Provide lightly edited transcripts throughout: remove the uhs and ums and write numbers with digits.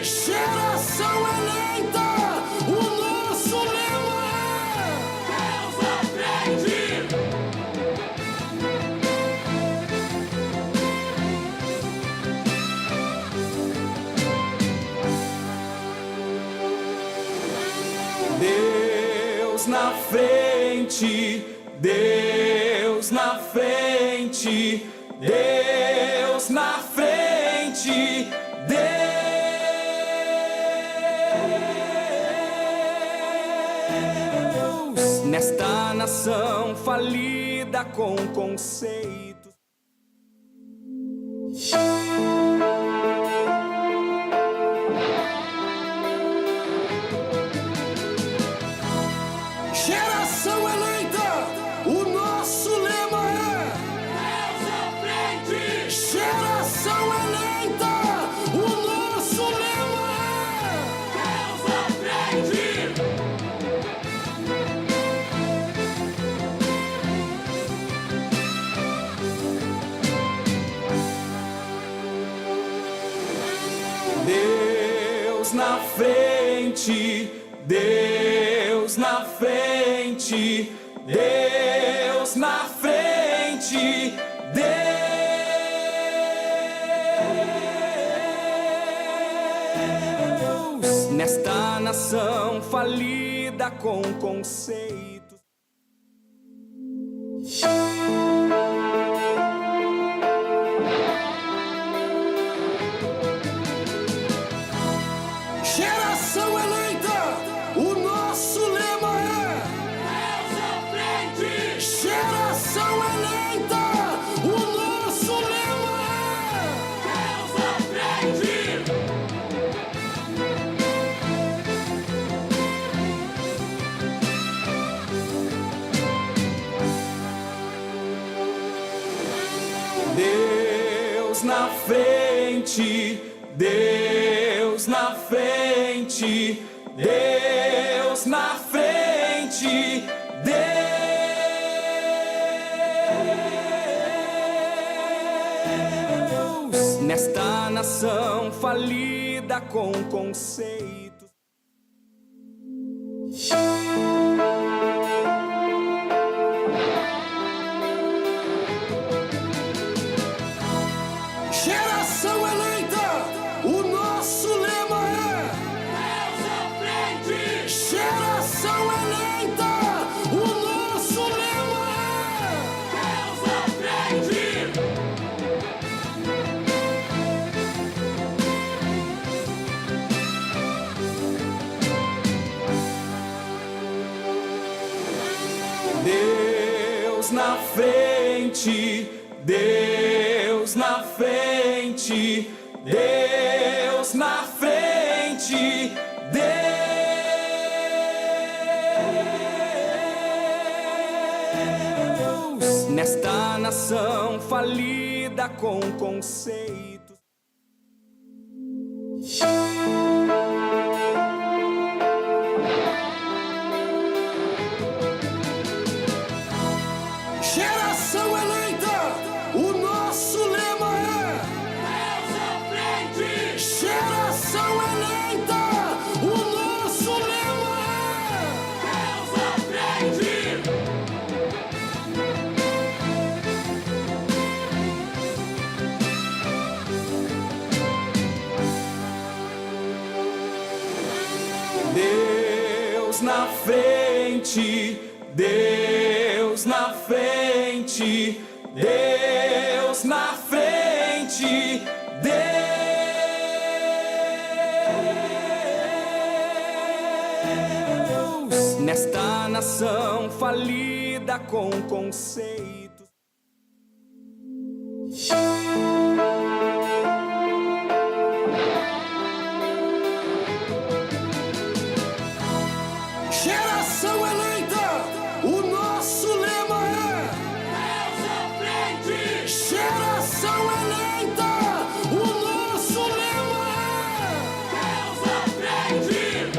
Geração eleita, o nosso lema é Deus à frente. Deus na frente, Deus na frente, Deus na frente, Deus nesta nação falida com conceitos. Geração eleita, o nosso lema é Deus à frente. Geração eleita, o nosso lema é Deus à frente. Deus na frente, Deus na frente, Deus na frente, Deus nesta nação falida com conceitos. Geração eleita, o nosso lema é Deus à frente. Geração eleita, o nosso lema é Deus à frente. Deus na frente, Deus na frente, Deus na frente, Deus nesta nação falida com conceitos. Geração eleita, o nosso lema é Deus à frente. Geração eleita, o nosso lema é Deus à frente. Deus na frente, Deus na frente, Deus na frente, Deus nesta nação falida com conceitos. Geração eleita, o nosso lema é Deus à frente. Geração eleita, o nosso lema é Deus à frente. Deus na frente, Deus na frente, Deus na frente, Deus nesta nação falida com conceitos. Geração eleita, o nosso lema é Deus à frente. Geração eleita, o nosso lema é Deus à frente.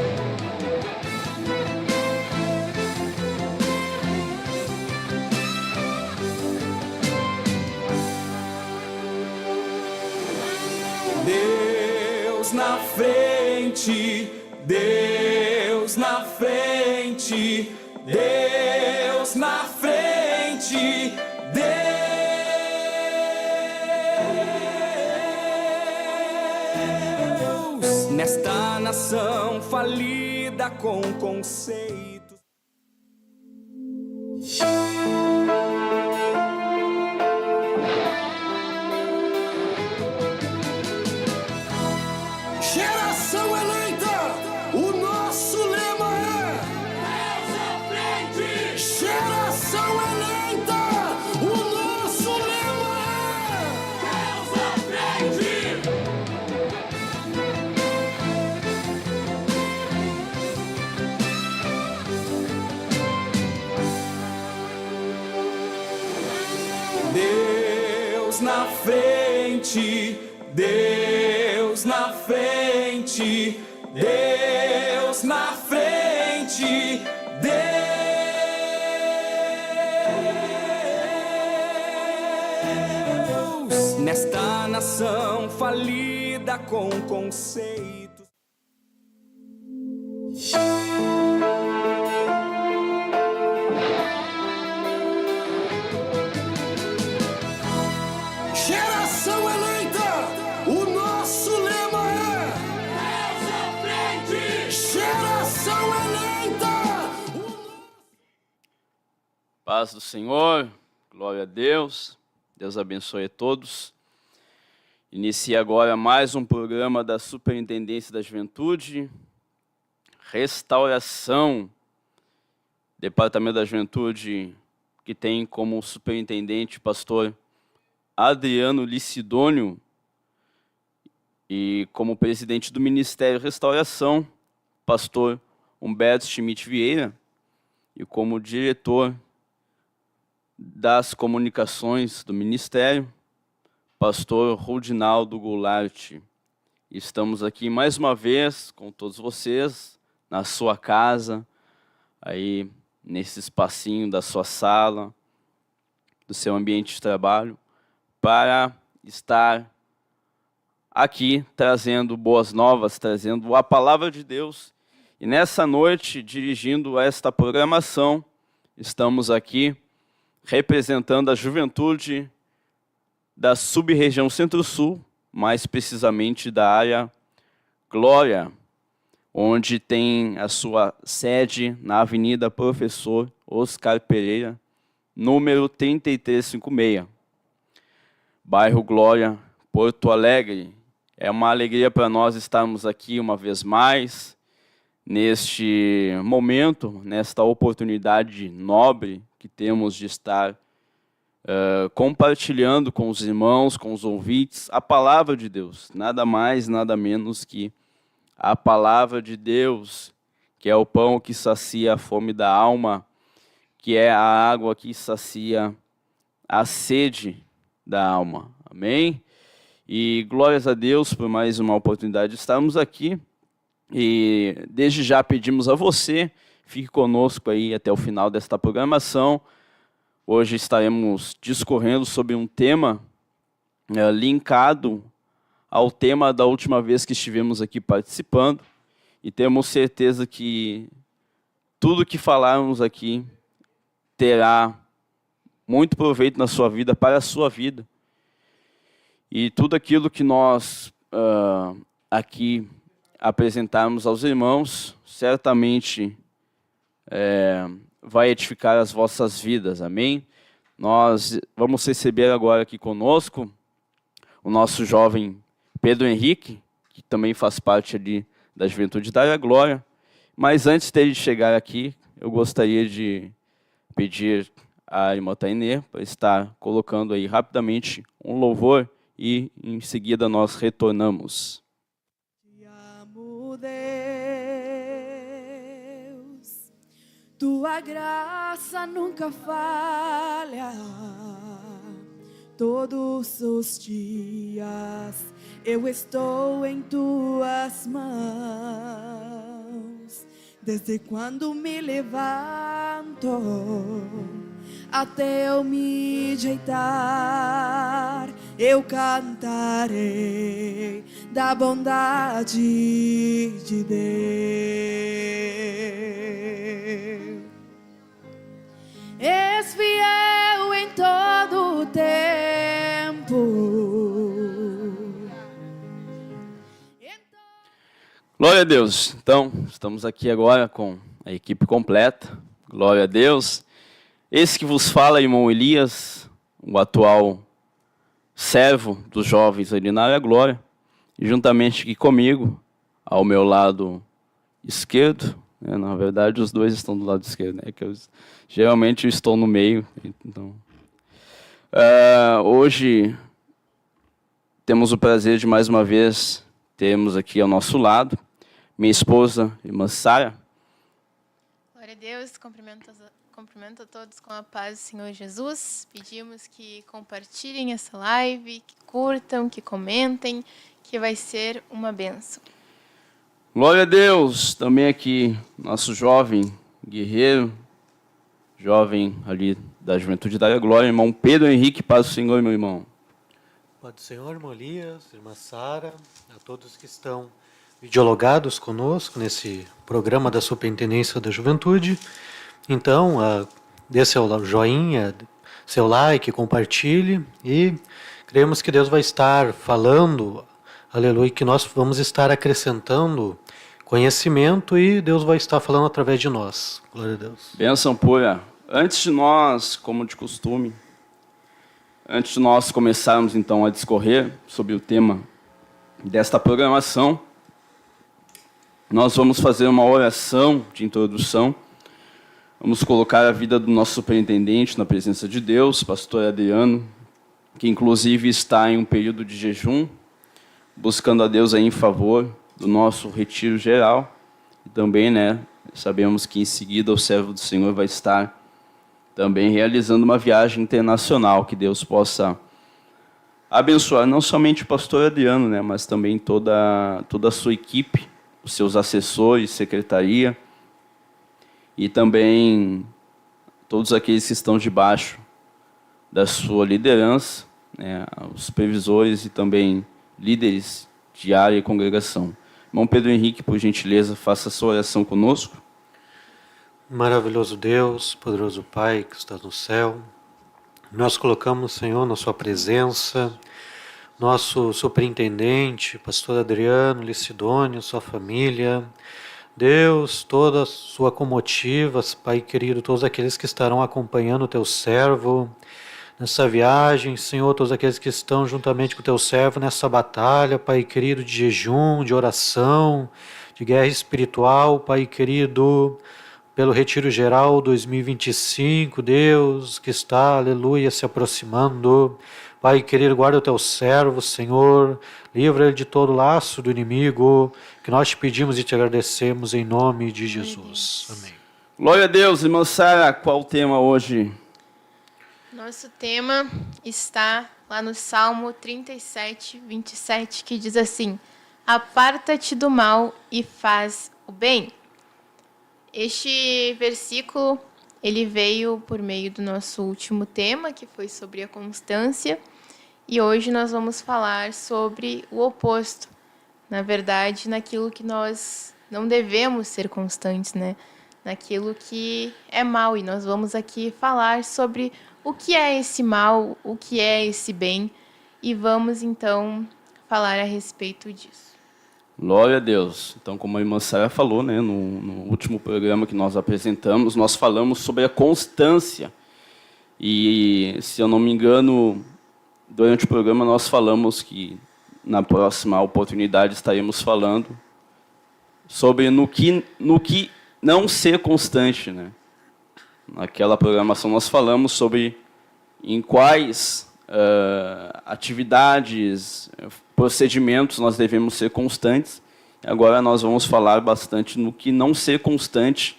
na frente, Deus na frente, Deus na frente, Deus nesta nação falida com conceitos. Geração eleita, o nosso lema é Deus à frente. Geração eleita, o nosso lema é Deus à frente. Deus na frente, Deus na frente, Deus na frente, Deus nesta nação falida com conceitos. Geração eleita, o nosso lema é Deus à frente. Geração eleita. Paz do Senhor, glória a Deus, Deus abençoe a todos. Inicia agora mais um programa da Superintendência da Juventude, Restauração, Departamento da Juventude, que tem como superintendente pastor Adriano Licidônio, e como presidente do Ministério Restauração, pastor Humberto Schmidt Vieira, e como diretor das comunicações do Ministério, pastor Rudinaldo Goulart. Estamos aqui mais uma vez com todos vocês, na sua casa, aí nesse espacinho da sua sala, do seu ambiente de trabalho, para estar aqui trazendo boas novas, trazendo a palavra de Deus. E nessa noite, dirigindo esta programação, estamos aqui representando a juventude da sub-região Centro-Sul, mais precisamente da área Glória, onde tem a sua sede na Avenida Professor Oscar Pereira, número 3356. Bairro Glória, Porto Alegre. É uma alegria para nós estarmos aqui uma vez mais, neste momento, nesta oportunidade nobre que temos de estar compartilhando com os irmãos, com os ouvintes, a palavra de Deus. Nada mais, nada menos que a palavra de Deus, que é o pão que sacia a fome da alma, que é a água que sacia a sede da alma. Amém? E glórias a Deus por mais uma oportunidade de estarmos aqui. E desde já pedimos a você, fique conosco aí até o final desta programação. Hoje estaremos discorrendo sobre um tema linkado ao tema da última vez que estivemos aqui participando. E temos certeza que tudo que falarmos aqui terá muito proveito na sua vida, para a sua vida. E tudo aquilo que nós aqui apresentarmos aos irmãos, certamente vai edificar as vossas vidas, amém? Nós vamos receber agora aqui conosco o nosso jovem Pedro Henrique, que também faz parte ali da Juventude da Área Glória. Mas antes dele chegar aqui, eu gostaria de pedir à irmã Tainê para estar colocando aí rapidamente um louvor e em seguida nós retornamos. Te amo, Deus, tua graça nunca falha. Todos os dias eu estou em tuas mãos, desde quando me levanto até eu me deitar, eu cantarei da bondade de Deus. És fiel em todo o tempo. Glória a Deus. Então, estamos aqui agora com a equipe completa. Glória a Deus. Esse que vos fala, irmão Elias, o atual servo dos jovens ali na área Glória, e juntamente aqui comigo, ao meu lado esquerdo, na verdade os dois estão do lado esquerdo, que geralmente eu estou no meio. Então, hoje temos o prazer de mais uma vez termos aqui ao nosso lado minha esposa, irmã Sara. Glória a Deus, cumprimento a todos com a paz do Senhor Jesus. Pedimos que compartilhem essa live, que curtam, que comentem, que vai ser uma bênção. Glória a Deus, também aqui nosso jovem guerreiro, jovem ali da Juventude da Glória, irmão Pedro Henrique, paz do Senhor, meu irmão. Paz do Senhor, irmão Elias, irmã Sara, a todos que estão videologados conosco nesse programa da Superintendência da Juventude. Então, dê seu joinha, seu like, compartilhe e cremos que Deus vai estar falando, aleluia, que nós vamos estar acrescentando conhecimento e Deus vai estar falando através de nós. Glória a Deus. Bênção pura. Antes de nós, como de costume, antes de nós começarmos então a discorrer sobre o tema desta programação, nós vamos fazer uma oração de introdução. Vamos colocar a vida do nosso superintendente na presença de Deus, pastor Adriano, que inclusive está em um período de jejum, buscando a Deus aí em favor do nosso retiro geral. E também, sabemos que em seguida o servo do Senhor vai estar também realizando uma viagem internacional, que Deus possa abençoar não somente o pastor Adriano, mas também toda a sua equipe, os seus assessores, secretaria, e também todos aqueles que estão debaixo da sua liderança, os supervisores e também líderes de área e congregação. Irmão Pedro Henrique, por gentileza, faça a sua oração conosco. Maravilhoso Deus, poderoso Pai que está no céu, nós colocamos, Senhor, na sua presença, nosso superintendente, pastor Adriano, Licidônio, sua família, Deus, toda a sua comotiva, Pai querido, todos aqueles que estarão acompanhando o teu servo nessa viagem, Senhor, todos aqueles que estão juntamente com o teu servo nessa batalha, Pai querido, de jejum, de oração, de guerra espiritual, Pai querido, pelo Retiro Geral 2025, Deus, que está, aleluia, se aproximando. Pai querido, guarda o teu servo, Senhor, livra ele de todo laço do inimigo, que nós te pedimos e te agradecemos em nome de Jesus. Amém. Glória a Deus, irmã Sara, qual o tema hoje? Nosso tema está lá no Salmo 37, 27, que diz assim: aparta-te do mal e faz o bem. Este versículo, ele veio por meio do nosso último tema, que foi sobre a constância, e hoje nós vamos falar sobre o oposto. Na verdade, naquilo que nós não devemos ser constantes, naquilo que é mal, e nós vamos aqui falar sobre o que é esse mal, o que é esse bem, e vamos então falar a respeito disso. Glória a Deus. Então, como a irmã Sara falou, no último programa que nós apresentamos, nós falamos sobre a constância. E, se eu não me engano, durante o programa nós falamos que na próxima oportunidade estaremos falando sobre no que não ser constante, Naquela programação nós falamos sobre em quais atividades, procedimentos nós devemos ser constantes. Agora nós vamos falar bastante no que não ser constante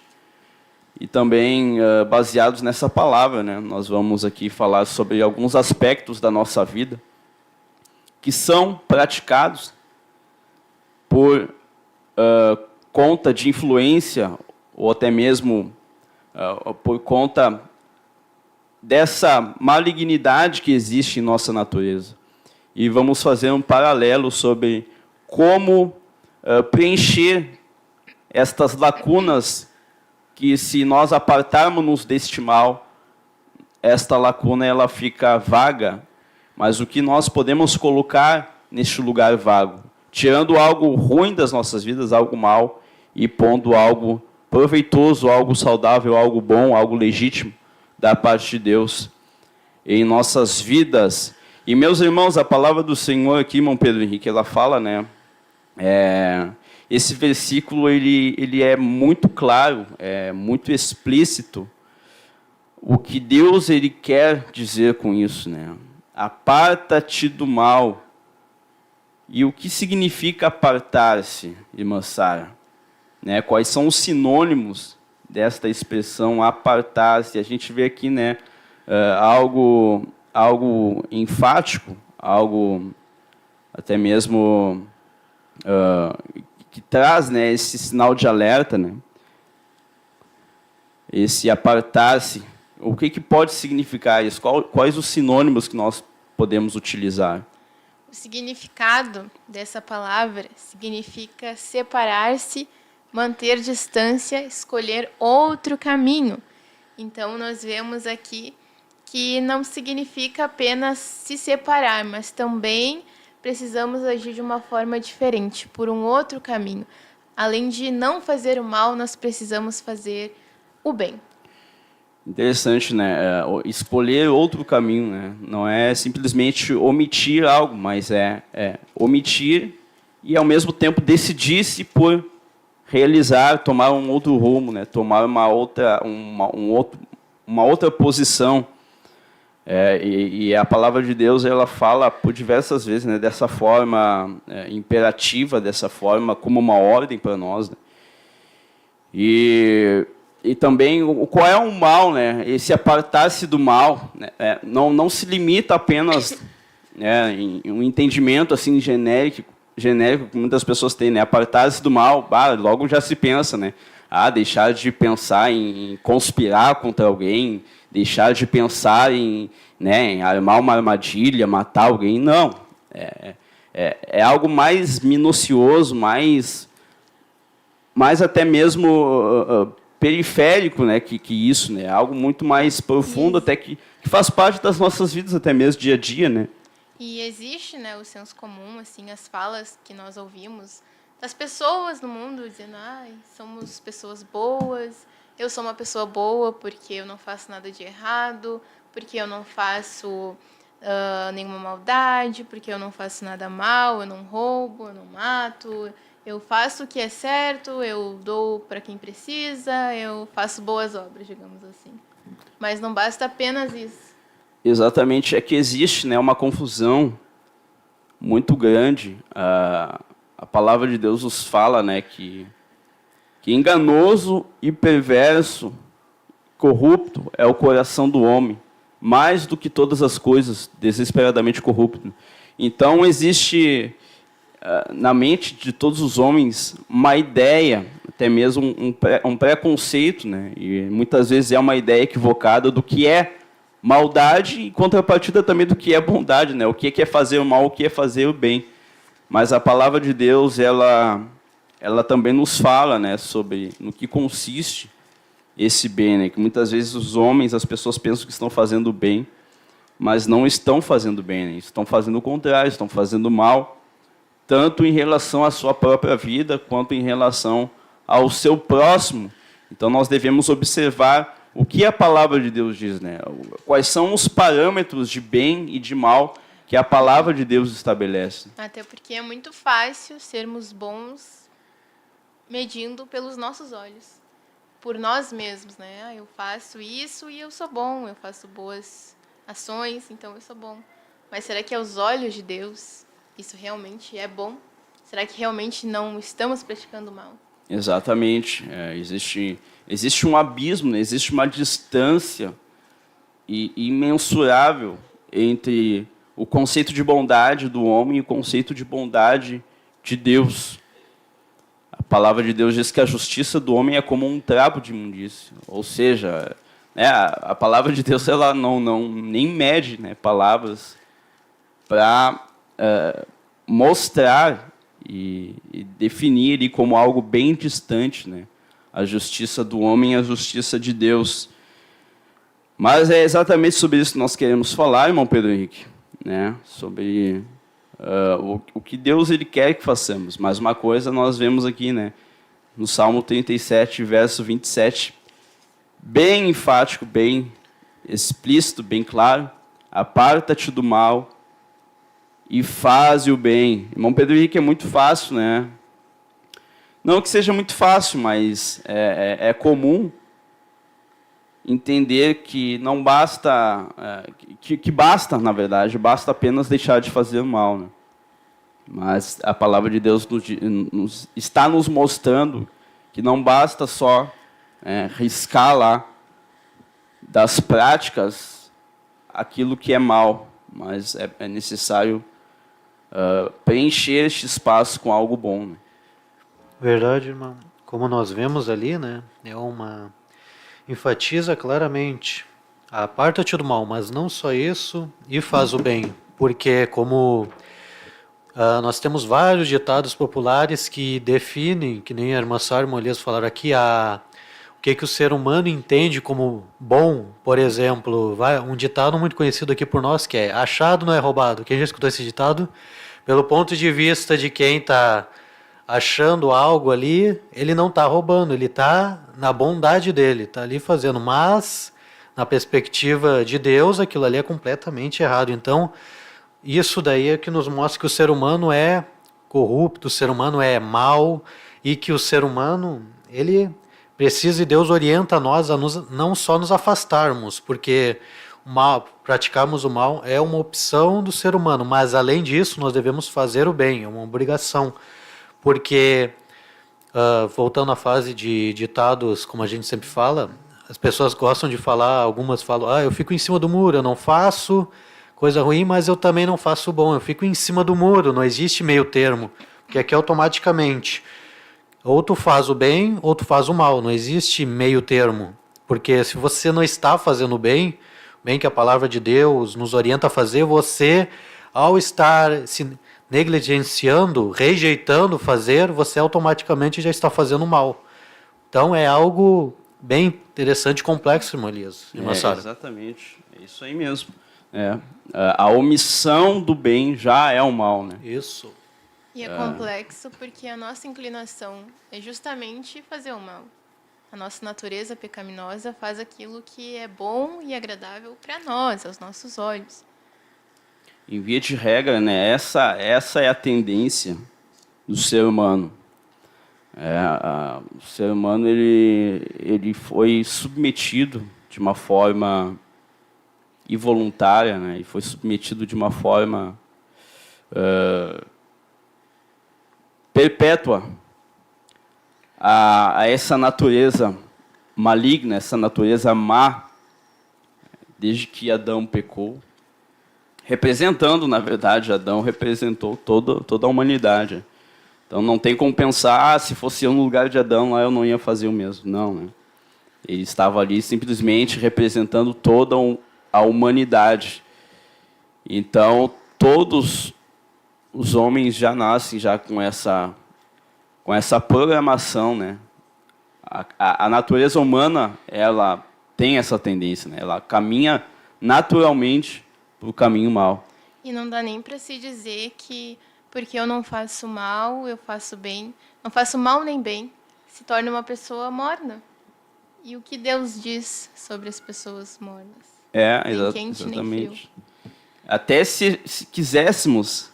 e também baseados nessa palavra, nós vamos aqui falar sobre alguns aspectos da nossa vida que são praticados por conta de influência ou até mesmo por conta dessa malignidade que existe em nossa natureza. e vamos fazer um paralelo sobre como preencher estas lacunas que, se nós apartarmos-nos deste mal, esta lacuna ela fica vaga, mas o que nós podemos colocar neste lugar vago, tirando algo ruim das nossas vidas, algo mal, e pondo algo proveitoso, algo saudável, algo bom, algo legítimo da parte de Deus em nossas vidas. E, meus irmãos, a palavra do Senhor aqui, irmão Pedro Henrique, ela fala, né? Esse versículo ele é muito claro, é muito explícito o que Deus ele quer dizer com isso, né? Aparta-te do mal. E o que significa apartar-se, irmã Sara? Né? Quais são os sinônimos desta expressão apartar-se? A gente vê aqui, né, algo enfático, algo até mesmo que traz, né, esse sinal de alerta, né? Esse apartar-se. O que pode significar isso? Quais os sinônimos que nós podemos utilizar? O significado dessa palavra significa separar-se, manter distância, escolher outro caminho. Então, nós vemos aqui que não significa apenas se separar, mas também precisamos agir de uma forma diferente, por um outro caminho. Além de não fazer o mal, nós precisamos fazer o bem. Interessante, né? Escolher outro caminho, né? Não é simplesmente omitir algo, mas é omitir e, ao mesmo tempo, decidir-se por realizar, tomar um outro rumo, né? Tomar uma outra posição. E a palavra de Deus ela fala por diversas vezes, né? Dessa forma imperativa, dessa forma como uma ordem para nós, né? E também, qual é o mal, né? Esse apartar-se do mal, né? Não se limita apenas, né, em um entendimento assim genérico que muitas pessoas têm, né? Apartar-se do mal, logo já se pensa, né? Deixar de pensar em conspirar contra alguém, deixar de pensar em armar uma armadilha, matar alguém. Não. É algo mais minucioso, mais até mesmo periférico, né, que isso, né, algo muito mais profundo, até que faz parte das nossas vidas, até mesmo dia a dia, né. E existe, né, o senso comum, assim, as falas que nós ouvimos das pessoas no mundo dizendo, somos pessoas boas, eu sou uma pessoa boa porque eu não faço nada de errado, porque eu não faço nenhuma maldade, porque eu não faço nada mal, eu não roubo, eu não mato, eu faço o que é certo, eu dou para quem precisa, eu faço boas obras, digamos assim. Mas não basta apenas isso. Exatamente, é que existe, né, uma confusão muito grande. A palavra de Deus nos fala, né, que enganoso e perverso, corrupto é o coração do homem, mais do que todas as coisas, desesperadamente corrupto. Então, existe na mente de todos os homens uma ideia, até mesmo um preconceito, né? E muitas vezes é uma ideia equivocada do que é maldade e contrapartida também do que é bondade, né? O que é fazer o mal, o que é fazer o bem. Mas a palavra de Deus, ela também nos fala, né, sobre no que consiste esse bem, né? Que muitas vezes os homens, as pessoas pensam que estão fazendo bem, mas não estão fazendo bem, né? Estão fazendo o contrário, estão fazendo mal, tanto em relação à sua própria vida, quanto em relação ao seu próximo. Então, nós devemos observar o que a palavra de Deus diz, né? Quais são os parâmetros de bem e de mal que a palavra de Deus estabelece. Até porque é muito fácil sermos bons medindo pelos nossos olhos, por nós mesmos, né? Eu faço isso e eu sou bom, eu faço boas ações, então eu sou bom. Mas será que aos olhos de Deus isso realmente é bom? Será que realmente não estamos praticando mal? Exatamente. Existe um abismo, né? Existe uma distância imensurável entre o conceito de bondade do homem e o conceito de bondade de Deus. A palavra de Deus diz que a justiça do homem é como um trapo de imundícia. Ou seja, né, a palavra de Deus ela nem mede, né, palavras para mostrar e definir ele como algo bem distante, né? A justiça do homem e a justiça de Deus. Mas é exatamente sobre isso que nós queremos falar, irmão Pedro Henrique, né? Sobre o que Deus ele quer que façamos. Mas uma coisa nós vemos aqui, né? No Salmo 37, verso 27, bem enfático, bem explícito, bem claro: aparta-te do mal e faz o bem. Irmão Pedro Henrique, é muito fácil, né? Não que seja muito fácil, mas é comum entender que não basta, que basta, na verdade, basta apenas deixar de fazer o mal, né? Mas a palavra de Deus está nos mostrando que não basta só riscar lá das práticas aquilo que é mal, mas é necessário preencher este espaço com algo bom, né? Verdade, irmão. Como nós vemos ali, né? Enfatiza claramente: aparta-te do mal, mas não só isso, e faz o bem. Porque como nós temos vários ditados populares que definem, que nem a irmã Sara e o Elias falaram aqui, o que o ser humano entende como bom. Por exemplo, um ditado muito conhecido aqui por nós, que é: achado não é roubado. Quem já escutou esse ditado? Pelo ponto de vista de quem está achando algo ali, ele não está roubando, ele está na bondade dele, está ali fazendo. Mas, na perspectiva de Deus, aquilo ali é completamente errado. Então, isso daí é que nos mostra que o ser humano é corrupto, o ser humano é mau, e que o ser humano, ele precisa, e Deus orienta nós a não só nos afastarmos, porque praticarmos o mal é uma opção do ser humano, mas além disso nós devemos fazer o bem, é uma obrigação. Porque, voltando à fase de ditados, como a gente sempre fala, as pessoas gostam de falar, algumas falam: eu fico em cima do muro, eu não faço coisa ruim, mas eu também não faço o bom, eu fico em cima do muro, não existe meio termo, porque aqui automaticamente, ou tu faz o bem, ou tu faz o mal, não existe meio termo, porque se você não está fazendo o bem que a palavra de Deus nos orienta a fazer, você, ao estar se negligenciando, rejeitando fazer, você automaticamente já está fazendo mal. Então é algo bem interessante e complexo, irmã Elias. Exatamente, é isso aí mesmo. A omissão do bem já é o mal, né? Isso. E é complexo porque a nossa inclinação é justamente fazer o mal. A nossa natureza pecaminosa faz aquilo que é bom e agradável para nós, aos nossos olhos. Em via de regra, né, essa é a tendência do ser humano. O ser humano ele foi submetido de uma forma involuntária, né, e foi submetido de uma forma perpétua a essa natureza maligna, essa natureza má, desde que Adão pecou. Representando, na verdade, Adão representou toda a humanidade. Então não tem como pensar: se fosse eu no lugar de Adão, lá eu não ia fazer o mesmo. Não, né? Ele estava ali simplesmente representando toda a humanidade. Então todos os homens já nascem já com essa programação, né? A natureza humana, ela tem essa tendência, né? Ela caminha naturalmente o caminho mal. E não dá nem para se dizer que porque eu não faço mal, eu faço bem. Não faço mal nem bem, se torna uma pessoa morna. E o que Deus diz sobre as pessoas mornas? Nem quente, nem frio. Até se quiséssemos,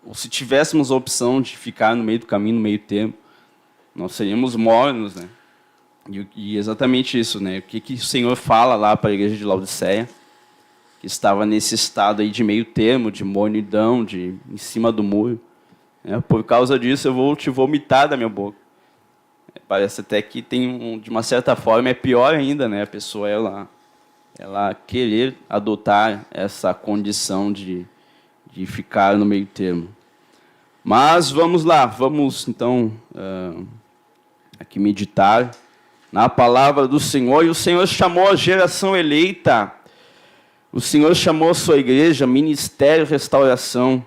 ou se tivéssemos a opção de ficar no meio do caminho, no meio termo, nós seríamos mornos, né? E exatamente isso, né? O que o Senhor fala lá para a igreja de Laodiceia, que estava nesse estado aí de meio termo, de mornidão, em cima do muro. Por causa disso, eu vou te vomitar da minha boca. Parece até que tem, de uma certa forma, é pior ainda, né? A pessoa, ela querer adotar essa condição de ficar no meio termo. Mas vamos lá, vamos então aqui meditar na palavra do Senhor. E o Senhor chamou a geração eleita, o Senhor chamou a sua igreja, ministério, restauração.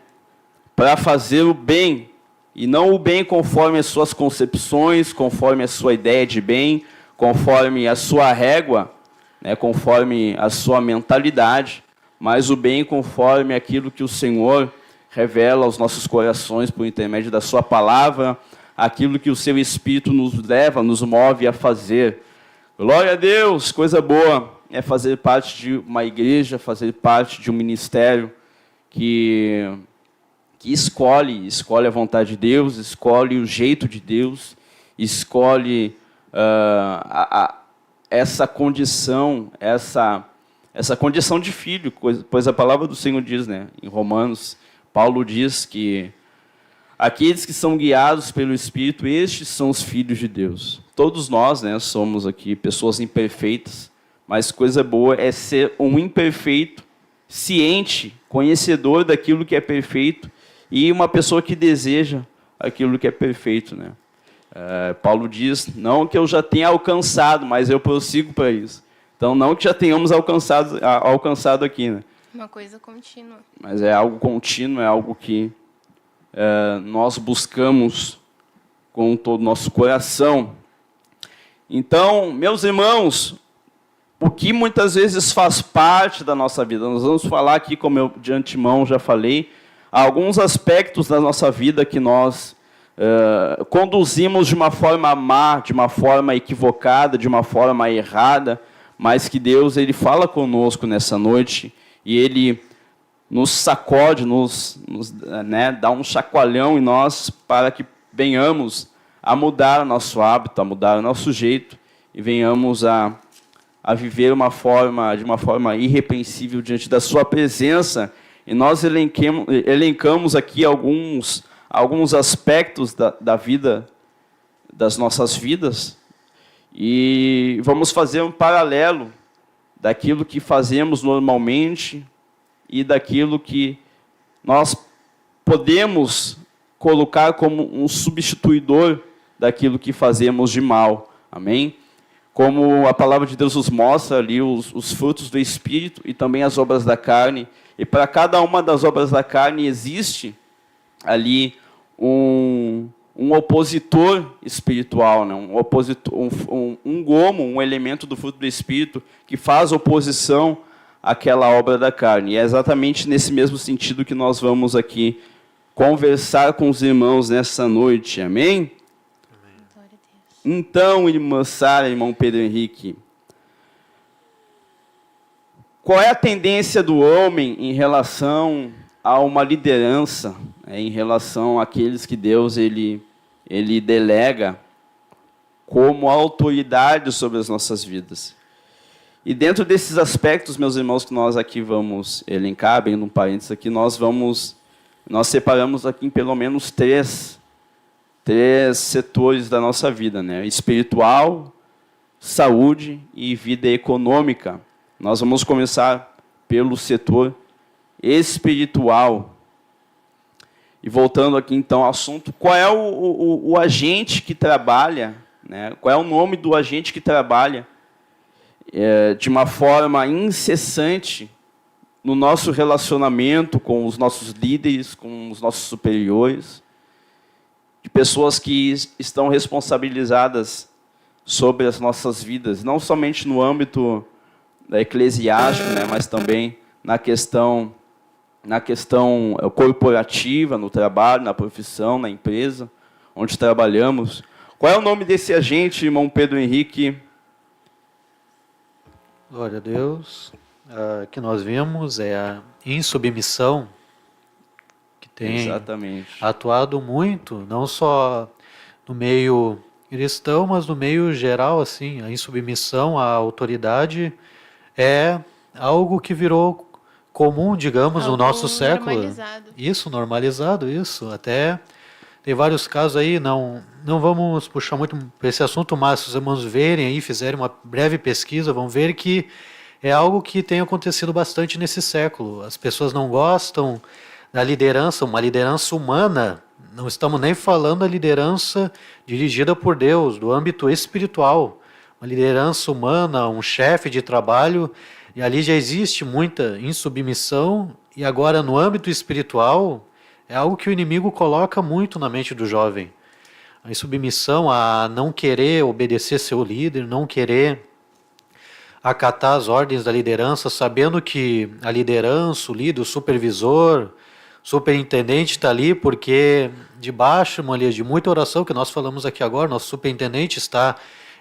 para fazer o bem, e não o bem conforme as suas concepções, conforme a sua ideia de bem, conforme a sua régua, né, conforme a sua mentalidade, mas o bem conforme aquilo que o Senhor revela aos nossos corações por intermédio da sua palavra, aquilo que o seu Espírito nos leva, nos move a fazer. Glória a Deus, coisa boa é fazer parte de uma igreja, fazer parte de um ministério que escolhe a vontade de Deus, escolhe o jeito de Deus, escolhe essa condição de filho, pois a palavra do Senhor diz, né, em Romanos, Paulo diz que aqueles que são guiados pelo Espírito, estes são os filhos de Deus. Todos nós, né, somos aqui pessoas imperfeitas, mas coisa boa é ser um imperfeito, ciente, conhecedor daquilo que é perfeito e uma pessoa que deseja aquilo que é perfeito, né? Paulo diz, não que eu já tenha alcançado, mas eu prossigo para isso. Então, não que já tenhamos alcançado aqui, né? Uma coisa contínua. Mas é algo contínuo, é algo que nós buscamos com todo o nosso coração. Então, meus irmãos, o que muitas vezes faz parte da nossa vida, nós vamos falar aqui, como eu de antemão já falei, alguns aspectos da nossa vida que nós conduzimos de uma forma má, de uma forma equivocada, de uma forma errada, mas que Deus ele fala conosco nessa noite e Ele nos sacode, né, dá um chacoalhão em nós para que venhamos a mudar o nosso hábito, a mudar o nosso jeito e venhamos a viver de uma forma irrepreensível diante da sua presença. E nós elencamos aqui alguns aspectos da vida, das nossas vidas, e vamos fazer um paralelo daquilo que fazemos normalmente e daquilo que nós podemos colocar como um substituidor daquilo que fazemos de mal. Amém? Como a palavra de Deus nos mostra ali os frutos do Espírito e também as obras da carne. E para cada uma das obras da carne existe ali um opositor espiritual, né? Um gomo, um elemento do fruto do Espírito que faz oposição àquela obra da carne. E é exatamente nesse mesmo sentido que nós vamos aqui conversar com os irmãos nessa noite. Amém? Então, irmã Sara, irmão Pedro Henrique, qual é a tendência do homem em relação a uma liderança, em relação àqueles que Deus ele delega como autoridade sobre as nossas vidas? E dentro desses aspectos, meus irmãos, que nós aqui vamos elencar, bem num parênteses aqui, nós separamos aqui em pelo menos três setores da nossa vida, né? Espiritual, saúde e vida econômica. Nós vamos começar pelo setor espiritual. E voltando aqui então ao assunto, qual é o agente que trabalha, né? Qual é o nome do agente que trabalha de uma forma incessante no nosso relacionamento com os nossos líderes, com os nossos superiores, de pessoas que estão responsabilizadas sobre as nossas vidas, não somente no âmbito eclesiástico, né, mas também na questão corporativa, no trabalho, na profissão, na empresa onde trabalhamos. Qual é o nome desse agente, irmão Pedro Henrique? Glória a Deus. Que nós vimos é a insubmissão, que tem Exatamente. atuado muito, não só no meio cristão, mas no meio geral, assim. A insubmissão à autoridade é algo que virou comum, digamos, no nosso século. Normalizado. Isso, normalizado, isso. Até tem vários casos aí, não vamos puxar muito para esse assunto, mas se os irmãos verem aí, fizerem uma breve pesquisa, vão ver que é algo que tem acontecido bastante nesse século. As pessoas não gostam da liderança, uma liderança humana. Não estamos nem falando da liderança dirigida por Deus, do âmbito espiritual. Uma liderança humana, um chefe de trabalho, e ali já existe muita insubmissão, e agora no âmbito espiritual é algo que o inimigo coloca muito na mente do jovem. A insubmissão, a não querer obedecer seu líder, não querer acatar as ordens da liderança, sabendo que a liderança, o líder, o supervisor, superintendente está ali porque debaixo, Maria, de muita oração que nós falamos aqui agora, nosso superintendente está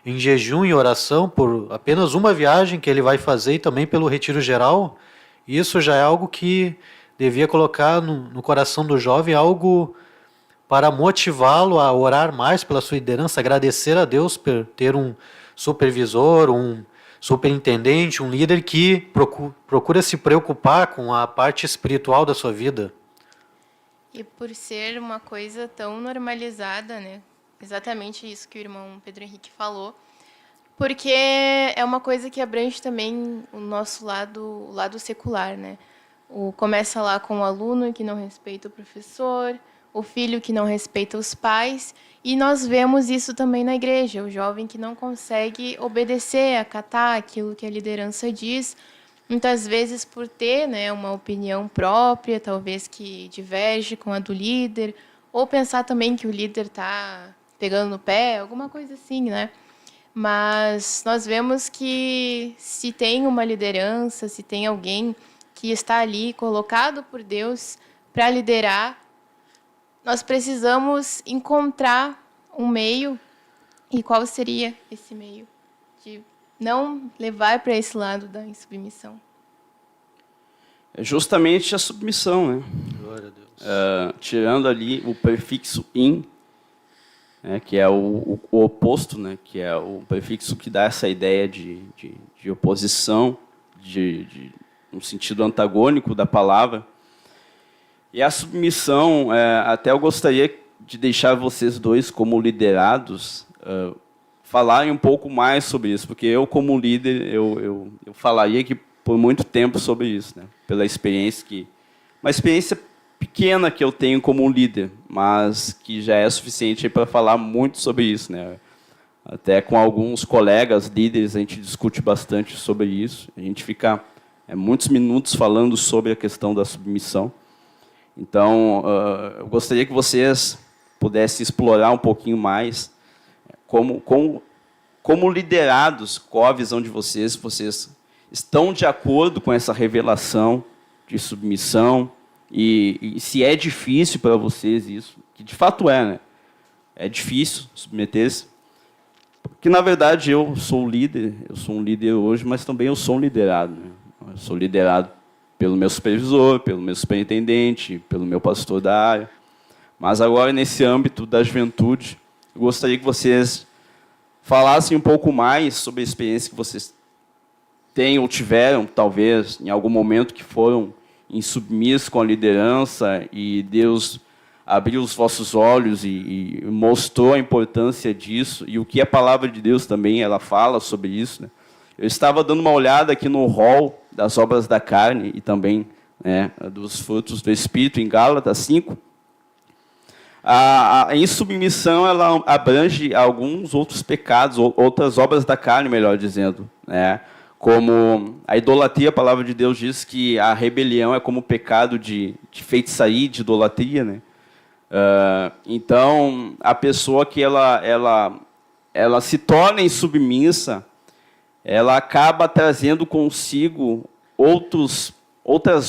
em jejum e oração por apenas uma viagem que ele vai fazer e também pelo retiro geral. Isso já é algo que devia colocar no coração do jovem, algo para motivá-lo a orar mais pela sua liderança, agradecer a Deus por ter um supervisor, um superintendente, um líder que procura se preocupar com a parte espiritual da sua vida. E por ser uma coisa tão normalizada, né? Exatamente isso que o irmão Pedro Henrique falou, porque é uma coisa que abrange também o nosso lado, o lado secular, né? Começa lá com o aluno que não respeita o professor, o filho que não respeita os pais, e nós vemos isso também na igreja, o jovem que não consegue obedecer, acatar aquilo que a liderança diz, muitas vezes por ter, né, uma opinião própria, talvez que diverge com a do líder, ou pensar também que o líder está pegando no pé, alguma coisa assim, né? Mas nós vemos que se tem uma liderança, se tem alguém que está ali colocado por Deus para liderar, nós precisamos encontrar um meio. E qual seria esse meio? De não levar para esse lado da insubmissão. É justamente a submissão, né? Glória a Deus. Tirando ali o prefixo in, né, que é o oposto, né, que é o prefixo que dá essa ideia de oposição, de um sentido antagônico da palavra. E a submissão, até eu gostaria de deixar vocês dois como liderados falarem um pouco mais sobre isso, porque eu como líder, eu falaria que por muito tempo sobre isso, né, pela experiência uma experiência pequena que eu tenho como líder, mas que já é suficiente para falar muito sobre isso, né? Até com alguns colegas líderes a gente discute bastante sobre isso. A gente fica muitos minutos falando sobre a questão da submissão. Então, eu gostaria que vocês pudessem explorar um pouquinho mais como liderados, qual a visão de vocês estão de acordo com essa revelação de submissão e se é difícil para vocês isso, que de fato né? É difícil submeter-se, porque na verdade eu sou um líder hoje, mas também eu sou um liderado, né? Eu sou liderado pelo meu supervisor, pelo meu superintendente, pelo meu pastor da área. Mas agora, nesse âmbito da juventude, eu gostaria que vocês falassem um pouco mais sobre a experiência que vocês têm ou tiveram, talvez, em algum momento que foram insubmissos com a liderança e Deus abriu os vossos olhos e mostrou a importância disso e o que a palavra de Deus também ela fala sobre isso, né? Eu estava dando uma olhada aqui no rol das obras da carne e também, né, dos frutos do Espírito em Gálatas 5. A insubmissão ela abrange alguns outros pecados, outras obras da carne, melhor dizendo, né? Como a idolatria, a palavra de Deus diz que a rebelião é como o pecado de feitiçaria, de idolatria, né? Então, a pessoa que ela se torna insubmissa, ela acaba trazendo consigo outras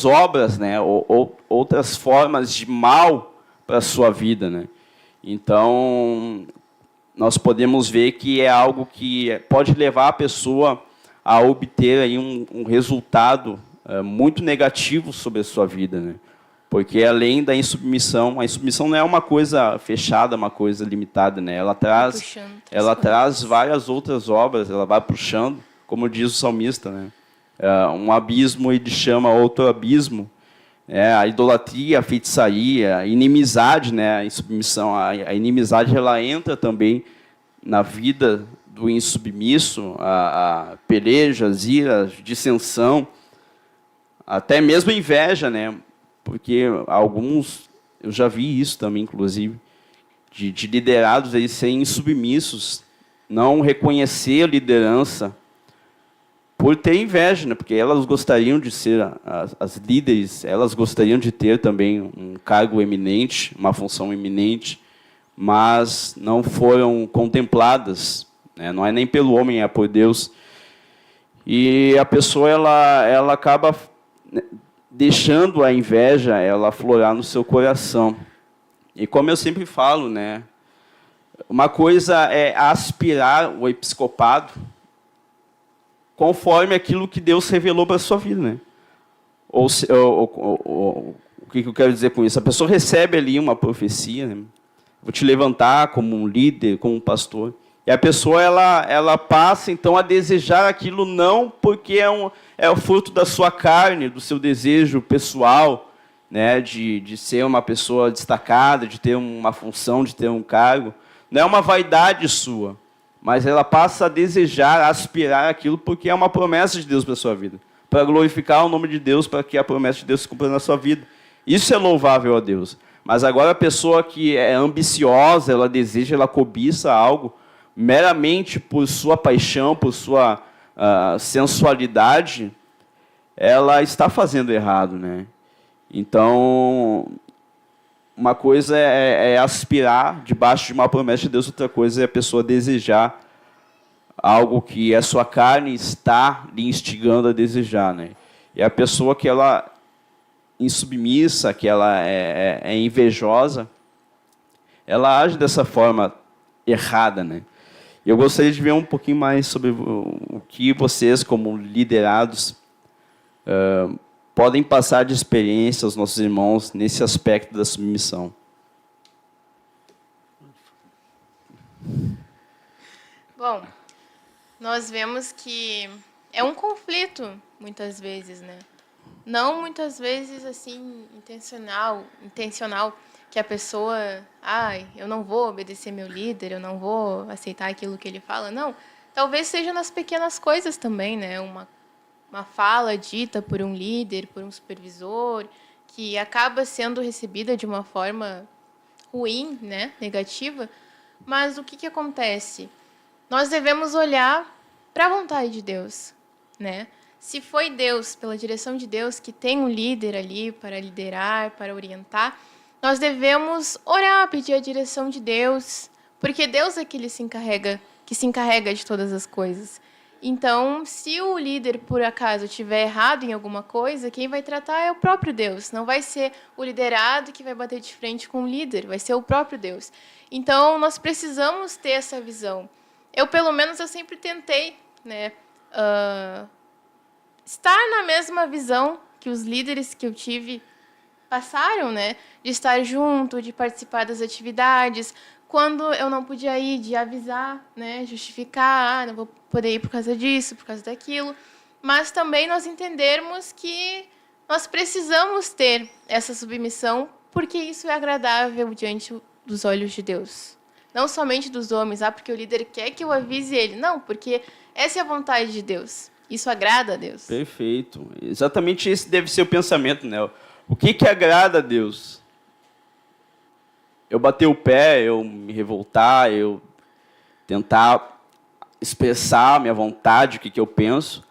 obras, né? Outras formas de mal para a sua vida, né? Então, nós podemos ver que é algo que pode levar a pessoa a obter aí um resultado muito negativo sobre a sua vida, né? Porque além da insubmissão, a insubmissão não é uma coisa fechada, uma coisa limitada, né? Ela traz várias outras obras, ela vai puxando, como diz o salmista, né? Um abismo ele chama outro abismo. A idolatria, a feitiçaria, a inimizade, né? A insubmissão, a inimizade ela entra também na vida do insubmisso, a pelejas, iras, dissensão, até mesmo inveja, né? Porque alguns, eu já vi isso também, inclusive, de liderados eles serem insubmissos, não reconhecer a liderança, por ter inveja, né? Porque elas gostariam de ser as líderes, elas gostariam de ter também um cargo eminente, uma função eminente, mas não foram contempladas, né? Não é nem pelo homem, é por Deus. E a pessoa ela acaba deixando a inveja ela aflorar no seu coração. E como eu sempre falo, né? Uma coisa é aspirar o episcopado conforme aquilo que Deus revelou para a sua vida, né? O que eu quero dizer com isso? A pessoa recebe ali uma profecia, né? Vou te levantar como um líder, como um pastor. E a pessoa ela passa então a desejar aquilo não porque é o fruto da sua carne, do seu desejo pessoal, né? De ser uma pessoa destacada, de ter uma função, de ter um cargo. Não é uma vaidade sua. Mas ela passa a desejar, a aspirar aquilo, porque é uma promessa de Deus para a sua vida. Para glorificar o nome de Deus, para que a promessa de Deus se cumpra na sua vida. Isso é louvável a Deus. Mas agora a pessoa que é ambiciosa, ela deseja, ela cobiça algo, meramente por sua paixão, por sua sensualidade, ela está fazendo errado, né? Então, uma coisa é aspirar debaixo de uma promessa de Deus, outra coisa é a pessoa desejar algo que a sua carne está lhe instigando a desejar, né? E a pessoa que ela insubmissa, que ela é invejosa, ela age dessa forma errada, né? Eu gostaria de ver um pouquinho mais sobre o que vocês, como liderados, podem passar de experiência aos nossos irmãos nesse aspecto da submissão. Bom, nós vemos que é um conflito, muitas vezes, né? Não muitas vezes, assim, intencional, que a pessoa, eu não vou obedecer meu líder, eu não vou aceitar aquilo que ele fala. Não, talvez seja nas pequenas coisas também, né? Uma fala dita por um líder, por um supervisor, que acaba sendo recebida de uma forma ruim, né? Negativa. Mas o que acontece? Nós devemos olhar para a vontade de Deus, né? Se foi Deus, pela direção de Deus, que tem um líder ali para liderar, para orientar, nós devemos orar, pedir a direção de Deus, porque Deus é que se encarrega de todas as coisas. Então, se o líder, por acaso, estiver errado em alguma coisa, quem vai tratar é o próprio Deus. Não vai ser o liderado que vai bater de frente com o líder, vai ser o próprio Deus. Então, nós precisamos ter essa visão. Pelo menos, eu sempre tentei, né, estar na mesma visão que os líderes que eu tive passaram, né, de estar junto, de participar das atividades. Quando eu não podia ir, de avisar, né, justificar, não vou poder ir por causa disso, por causa daquilo. Mas também nós entendermos que nós precisamos ter essa submissão, porque isso é agradável diante dos olhos de Deus. Não somente dos homens, porque o líder quer que eu avise ele. Não, porque essa é a vontade de Deus. Isso agrada a Deus. Perfeito. Exatamente esse deve ser o pensamento, né? O que agrada a Deus? Eu bater o pé, eu me revoltar, eu tentar expressar a minha vontade, o que eu penso,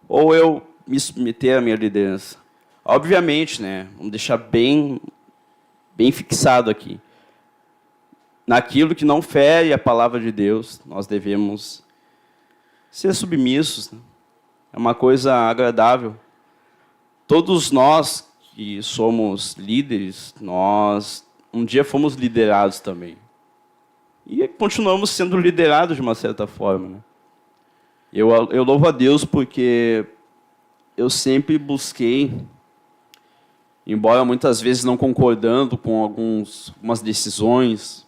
ou eu me submeter à minha liderança? Obviamente, né? Vamos deixar bem fixado aqui. Naquilo que não fere a palavra de Deus, nós devemos ser submissos, né? É uma coisa agradável. Todos nós que somos líderes, nós um dia fomos liderados também. E continuamos sendo liderados de uma certa forma, né? Eu louvo a Deus porque eu sempre busquei, embora muitas vezes não concordando com algumas decisões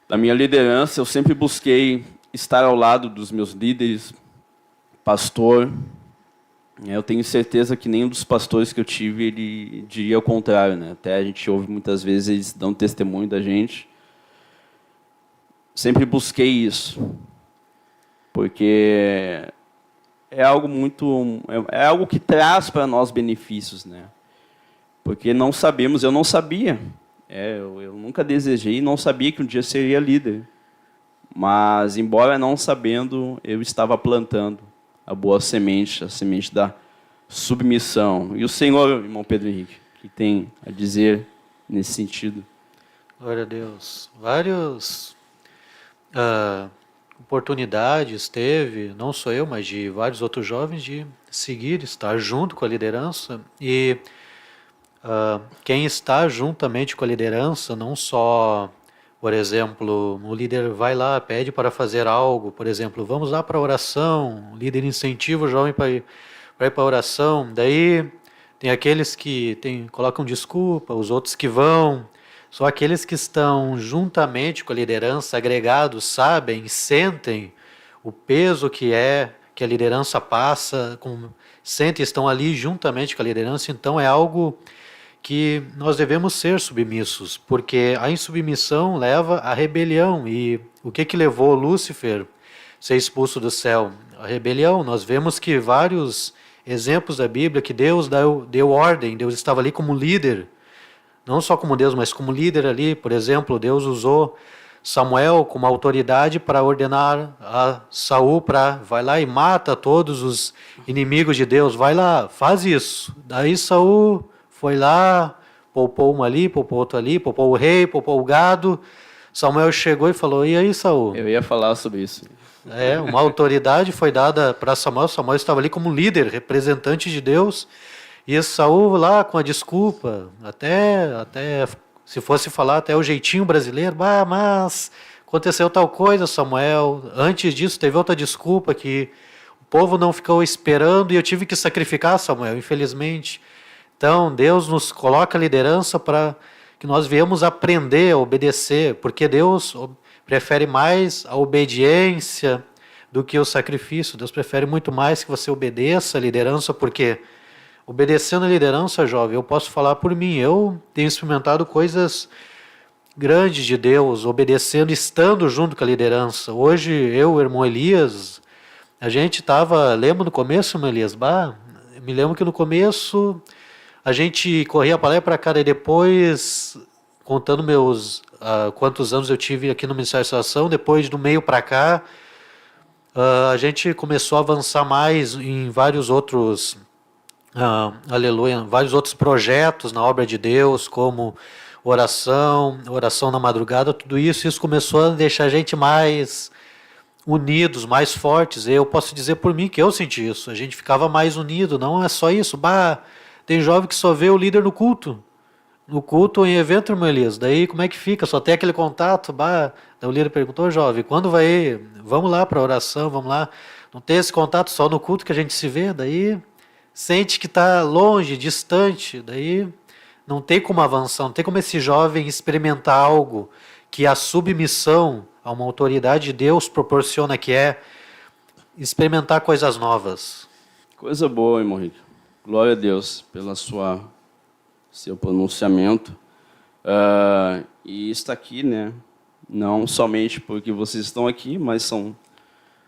da minha liderança, eu sempre busquei estar ao lado dos meus líderes, pastor. Eu tenho certeza que nenhum dos pastores que eu tive, ele diria o contrário, né? Até a gente ouve muitas vezes, eles dão testemunho da gente. Sempre busquei isso, porque é algo algo que traz para nós benefícios, né? Porque não sabemos, eu não sabia, eu nunca desejei, não sabia que um dia seria líder. Mas, embora não sabendo, eu estava plantando. a boa semente, a semente da submissão. E o Senhor, irmão Pedro Henrique, que tem a dizer nesse sentido? Glória a Deus. Várias oportunidades teve, não só eu, mas de vários outros jovens, de seguir, estar junto com a liderança. E quem está juntamente com a liderança, não só, por exemplo, o líder vai lá, pede para fazer algo, por exemplo, vamos lá para a oração, o líder incentiva o jovem para ir para a oração, daí tem aqueles que colocam desculpa, os outros que vão. Só aqueles que estão juntamente com a liderança, agregados, sabem, sentem o peso que a liderança passa, sentem, estão ali juntamente com a liderança. Então é algo que nós devemos ser submissos, porque a insubmissão leva à rebelião. E o que levou Lúcifer a ser expulso do céu? A rebelião. Nós vemos que vários exemplos da Bíblia que Deus deu ordem, Deus estava ali como líder, não só como Deus, mas como líder ali. Por exemplo, Deus usou Samuel como autoridade para ordenar a Saul vai lá e mata todos os inimigos de Deus, vai lá, faz isso. Daí Saul foi lá, poupou um ali, poupou outro ali, poupou o rei, poupou o gado. Samuel chegou e falou, e aí, Saul? Eu ia falar sobre isso. Uma autoridade foi dada para Samuel. Samuel estava ali como líder, representante de Deus. E Saul lá com a desculpa, até se fosse falar até o jeitinho brasileiro, mas aconteceu tal coisa, Samuel. Antes disso teve outra desculpa que o povo não ficou esperando e eu tive que sacrificar, Samuel, infelizmente. Então Deus nos coloca a liderança para que nós viemos aprender a obedecer, porque Deus prefere mais a obediência do que o sacrifício. Deus prefere muito mais que você obedeça a liderança, porque obedecendo a liderança, jovem, eu posso falar por mim, eu tenho experimentado coisas grandes de Deus, obedecendo, estando junto com a liderança. Hoje, eu, o irmão Elias, a gente estava, lembra no começo, irmão Elias? Me lembro que no começo a gente corria para lá e para cá, e depois, contando quantos anos eu tive aqui no Ministério da Salvação, depois do meio para cá, a gente começou a avançar mais em vários outros vários outros projetos na obra de Deus, como oração na madrugada, tudo isso começou a deixar a gente mais unidos, mais fortes. Eu posso dizer por mim que eu senti isso, a gente ficava mais unido. Não é só isso, tem jovem que só vê o líder no culto ou em evento, irmão Elias, daí como é que fica? Só tem aquele contato, daí o líder perguntou, jovem, quando vai? Vamos lá para a oração, vamos lá. Não tem esse contato, só no culto que a gente se vê, daí sente que está longe, distante, daí não tem como avançar, não tem como esse jovem experimentar algo que a submissão a uma autoridade de Deus proporciona, que é experimentar coisas novas. Coisa boa, irmão Henrique. Glória a Deus pela seu pronunciamento. E está aqui, né? Não somente porque vocês estão aqui, mas são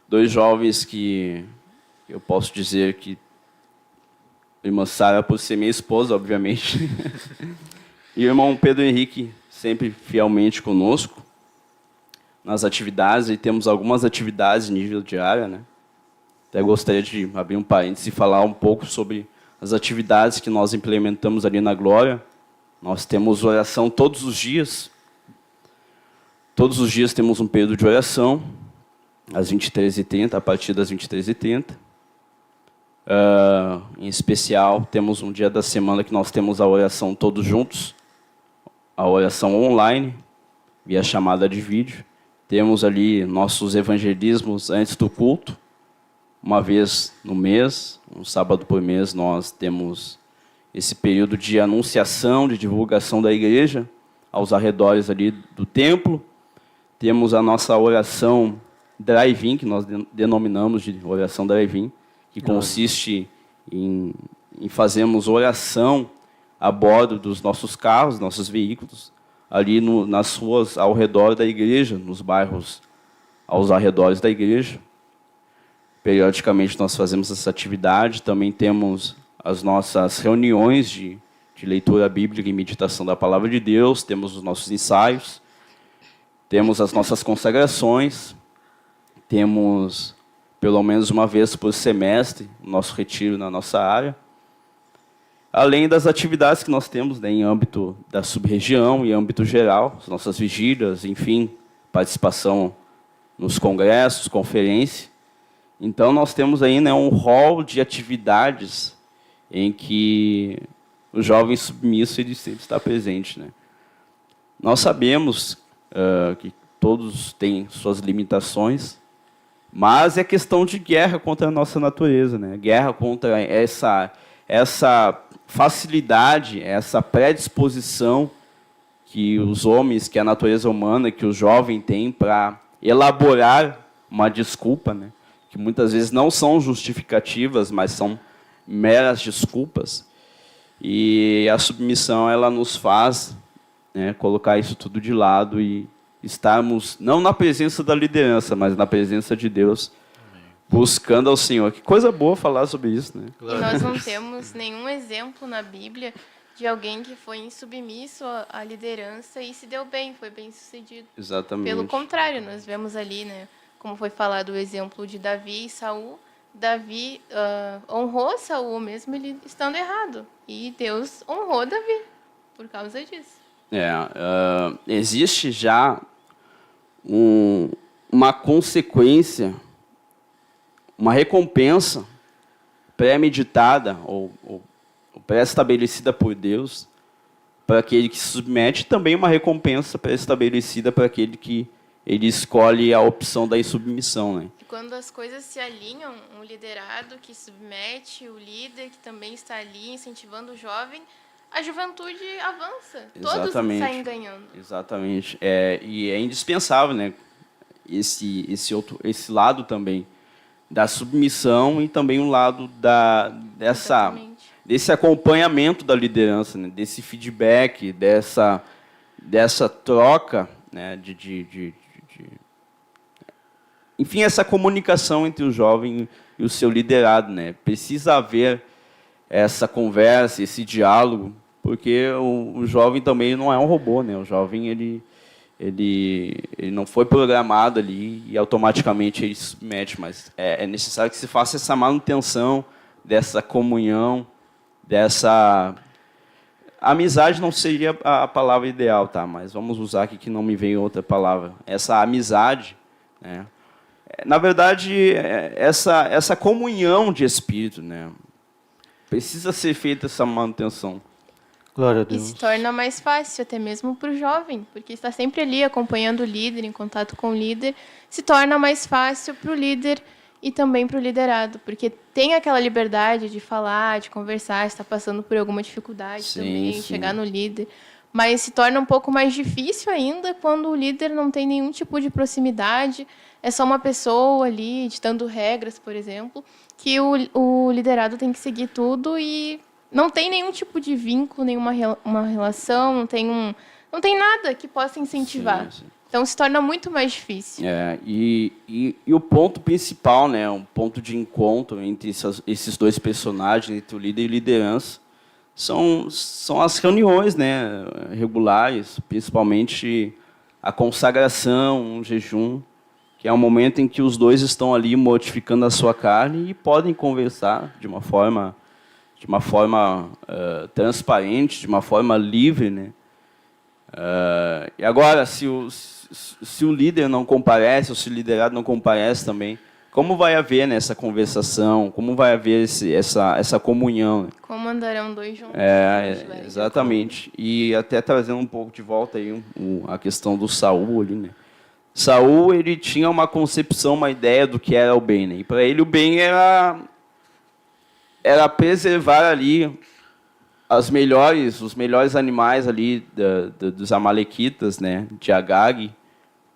dois jovens que eu posso dizer que a irmã Sara, por ser minha esposa, obviamente, e o irmão Pedro Henrique, sempre fielmente conosco nas atividades, e temos algumas atividades em nível diário, né? Até gostaria de abrir um parênteses e falar um pouco sobre as atividades que nós implementamos ali na Glória. Nós temos oração todos os dias. Todos os dias temos um período de oração, às 23h30, a partir das 23h30. Em especial, temos um dia da semana que nós temos a oração todos juntos, a oração online, via chamada de vídeo. Temos ali nossos evangelismos antes do culto, uma vez no mês, um sábado por mês, nós temos esse período de anunciação, de divulgação da igreja aos arredores ali do templo. Temos a nossa oração drive-in, que nós denominamos de oração drive-in, que consiste em fazermos oração a bordo dos nossos carros, nossos veículos, ali nas ruas ao redor da igreja, nos bairros aos arredores da igreja. Periodicamente nós fazemos essa atividade. Também temos as nossas reuniões de leitura bíblica e meditação da Palavra de Deus, temos os nossos ensaios, temos as nossas consagrações, temos pelo menos uma vez por semestre, o nosso retiro na nossa área. Além das atividades que nós temos, né, em âmbito da sub-região e âmbito geral, as nossas vigílias, enfim, participação nos congressos, conferências. Então, nós temos aí, né, um rol de atividades em que o jovem submisso ele sempre está presente, né? Nós sabemos que todos têm suas limitações, mas é questão de guerra contra a nossa natureza, né? Guerra contra essa facilidade, essa predisposição que os homens, que a natureza humana, que o jovem tem para elaborar uma desculpa, né? Que muitas vezes não são justificativas, mas são meras desculpas. E a submissão ela nos faz, né, colocar isso tudo de lado e estarmos não na presença da liderança, mas na presença de Deus, buscando ao Senhor. Que coisa boa falar sobre isso, né? E nós não temos nenhum exemplo na Bíblia de alguém que foi insubmisso à liderança e se deu bem, foi bem sucedido. Exatamente. Pelo contrário, nós vemos ali, né, como foi falado o exemplo de Davi e Saul. Davi honrou Saul mesmo ele estando errado. E Deus honrou Davi por causa disso. Existe já uma consequência, uma recompensa pré-meditada ou pré-estabelecida por Deus para aquele que se submete, e também uma recompensa pré-estabelecida para aquele que ele escolhe a opção da insubmissão, né? E quando as coisas se alinham, um liderado que submete, o líder que também está ali incentivando o jovem, a juventude avança. Exatamente. Todos saem ganhando. Exatamente. E é indispensável, né, esse lado também da submissão e também um lado desse acompanhamento da liderança, né, desse feedback, dessa troca, né, enfim, essa comunicação entre o jovem e o seu liderado, né? Precisa haver essa conversa, esse diálogo, porque o jovem também não é um robô, né? O jovem ele não foi programado ali e automaticamente ele se submete, mas é necessário que se faça essa manutenção dessa comunhão, dessa amizade não seria a palavra ideal, tá? Mas vamos usar aqui que não me vem outra palavra. Essa amizade, né? Na verdade, essa comunhão de espírito, né? Precisa ser feita essa manutenção. Glória a E Deus. se torna mais fácil, até mesmo para o jovem, porque está sempre ali acompanhando o líder, em contato com o líder, se torna mais fácil para o líder e também para o liderado, porque tem aquela liberdade de falar, de conversar, está passando por alguma dificuldade também, chegar no líder, mas se torna um pouco mais difícil ainda quando o líder não tem nenhum tipo de proximidade, é só uma pessoa ali ditando regras, por exemplo, que o liderado tem que seguir tudo e não tem nenhum tipo de vínculo, nenhuma uma relação, não tem nada que possa incentivar. Sim. Então se torna muito mais difícil. E o ponto principal, né, um ponto de encontro entre esses dois personagens, entre o líder e liderança, são as reuniões, né, regulares, principalmente a consagração, um jejum, que é um momento em que os dois estão ali mortificando a sua carne e podem conversar de uma forma transparente, de uma forma livre, né? E agora, se o líder não comparece, ou se o liderado não comparece também, como vai haver nessa conversação, como vai haver essa comunhão? Né? Como andarão dois juntos? Exatamente. E até trazendo um pouco de volta aí a questão do Saul ali, né? Saul, ele tinha uma concepção, uma ideia do que era o bem, né? E para ele o bem era preservar ali os melhores animais ali dos amalequitas, né, de Agag,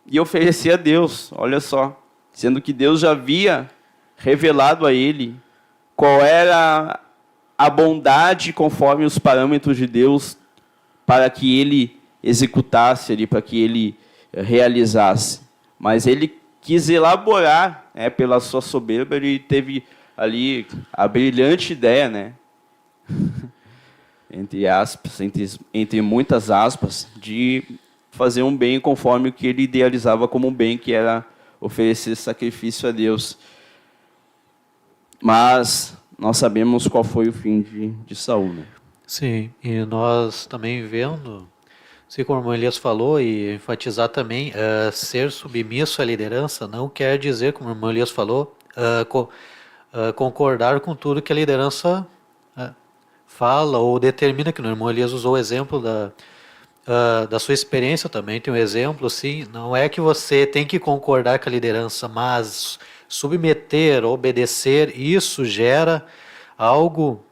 e oferecer a Deus, olha só, sendo que Deus já havia revelado a ele qual era a bondade conforme os parâmetros de Deus para que ele executasse ali, para que ele realizasse. Mas ele quis elaborar, né, pela sua soberba, ele teve ali a brilhante ideia, né, entre aspas, entre muitas aspas, de fazer um bem conforme o que ele idealizava como um bem, que era oferecer sacrifício a Deus. Mas nós sabemos qual foi o fim de Saul, né? Sim, e nós também vendo, assim como o irmão Elias falou, e enfatizar também, ser submisso à liderança não quer dizer, como o irmão Elias falou, concordar com tudo que a liderança fala ou determina, que o irmão Elias usou o exemplo da sua experiência também, tem um exemplo, sim, não é que você tem que concordar com a liderança, mas submeter, obedecer, isso gera algo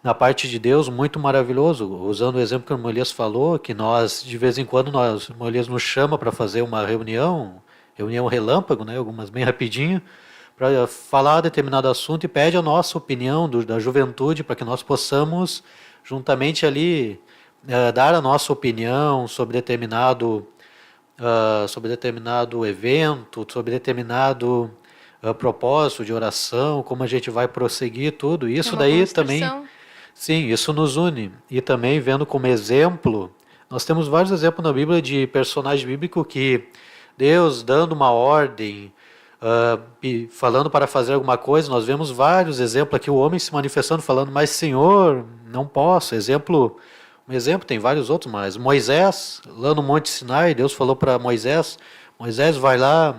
na parte de Deus muito maravilhoso. Usando o exemplo que o irmão Elias falou, que nós, de vez em quando, o irmão Elias nos chama para fazer uma reunião relâmpago, né, algumas bem rapidinho, para falar determinado assunto e pede a nossa opinião da juventude para que nós possamos, juntamente ali, dar a nossa opinião sobre determinado evento, sobre determinado propósito de oração, como a gente vai prosseguir tudo. Isso daí também, sim, isso nos une. E também vendo como exemplo, nós temos vários exemplos na Bíblia de personagem bíblico que Deus dando uma ordem, falando para fazer alguma coisa, nós vemos vários exemplos aqui, o homem se manifestando, falando, mas Senhor, não posso. Um exemplo, tem vários outros, mas Moisés, lá no Monte Sinai, Deus falou para Moisés, vai lá,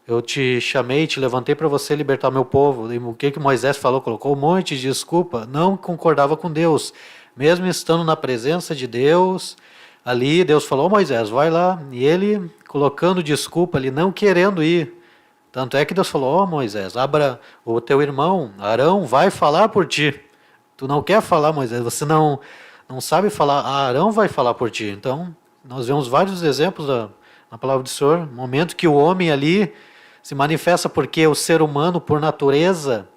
eu te chamei, te levantei para você libertar meu povo. E o que Moisés falou? Colocou um monte de desculpa, não concordava com Deus. Mesmo estando na presença de Deus, ali Deus falou, Moisés, vai lá. E ele colocando desculpa ali, não querendo ir. Tanto é que Deus falou, Moisés, o teu irmão, Arão, vai falar por ti. Tu não quer falar, Moisés, você não sabe falar, Arão vai falar por ti. Então, nós vemos vários exemplos na palavra do Senhor, momento que o homem ali se manifesta, porque o ser humano, por natureza,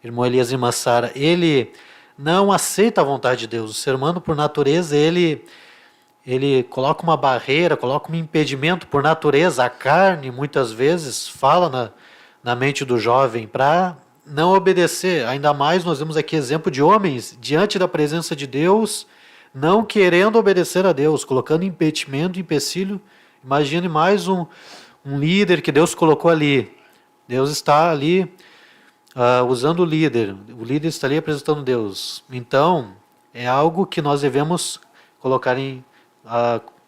irmão Elias e irmã Sara, ele não aceita a vontade de Deus. O ser humano, por natureza, ele coloca uma barreira, coloca um impedimento, por natureza. A carne, muitas vezes, fala na mente do jovem para não obedecer. Ainda mais, nós vemos aqui exemplo de homens, diante da presença de Deus, não querendo obedecer a Deus, colocando impedimento, empecilho. Imagine mais um líder que Deus colocou ali. Deus está ali usando o líder está ali apresentando Deus. Então, é algo que nós devemos colocar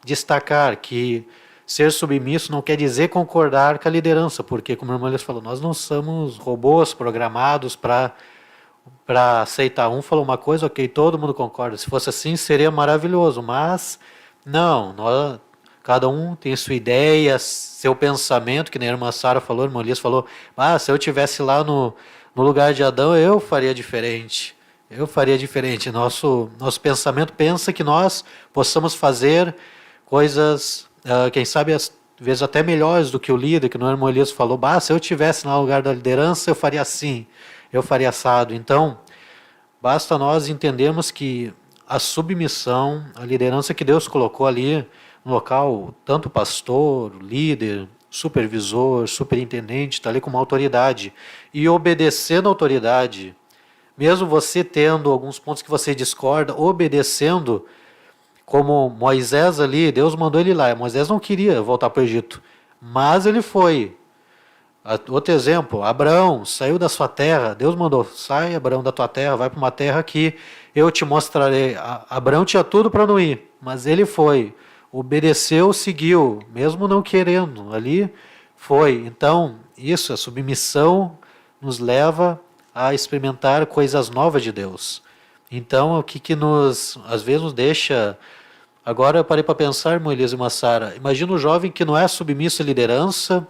destacar, que ser submisso não quer dizer concordar com a liderança, porque, como o irmão Elias falou, nós não somos robôs programados para aceitar. Um falou uma coisa, ok, todo mundo concorda. Se fosse assim, seria maravilhoso, mas não, cada um tem sua ideia, seu pensamento, que nem a irmã Sara falou, o irmão Elias falou, se eu estivesse lá no lugar de Adão, eu faria diferente. Nosso pensamento pensa que nós possamos fazer coisas, quem sabe, às vezes até melhores do que o líder, que o irmão Elias falou, se eu estivesse no lugar da liderança, eu faria assim, eu faria assado. Então, basta nós entendermos que a submissão, a liderança que Deus colocou ali no local, tanto pastor, líder, supervisor, superintendente, está ali como autoridade, e obedecendo a autoridade, mesmo você tendo alguns pontos que você discorda, obedecendo, como Moisés ali, Deus mandou ele lá. Moisés não queria voltar para o Egito, mas ele foi. Outro exemplo, Abraão saiu da sua terra, Deus mandou, sai Abraão da tua terra, vai para uma terra que eu te mostrarei. Abraão tinha tudo para não ir, mas ele foi, obedeceu, seguiu, mesmo não querendo, ali foi. Então, isso, a submissão nos leva a experimentar coisas novas de Deus. Então, o que às vezes nos deixa... Agora eu parei para pensar, irmão Elias e irmã Sara, imagina um jovem que não é submisso à liderança,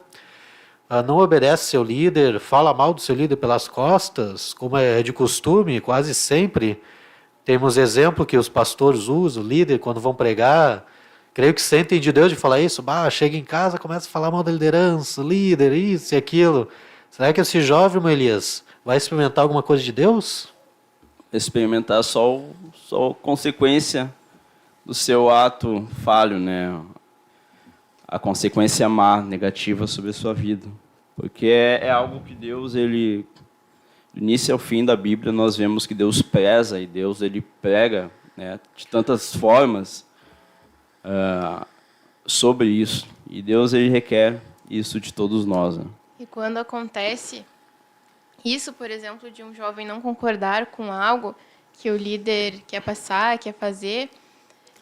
não obedece seu líder, fala mal do seu líder pelas costas, como é de costume, quase sempre. Temos exemplo que os pastores usam, o líder, quando vão pregar, creio que sentem de Deus de falar isso, chega em casa, começa a falar mal da liderança, líder, isso e aquilo. Será que esse jovem, irmão Elias, vai experimentar alguma coisa de Deus? Experimentar só consequência do seu ato falho, né? A consequência má, negativa sobre a sua vida. Porque é algo que Deus, do início ao fim da Bíblia, nós vemos que Deus preza e Deus ele prega, né, de tantas formas sobre isso. E Deus ele requer isso de todos nós. Né? E quando acontece Isso, por exemplo, de um jovem não concordar com algo que o líder quer passar, quer fazer,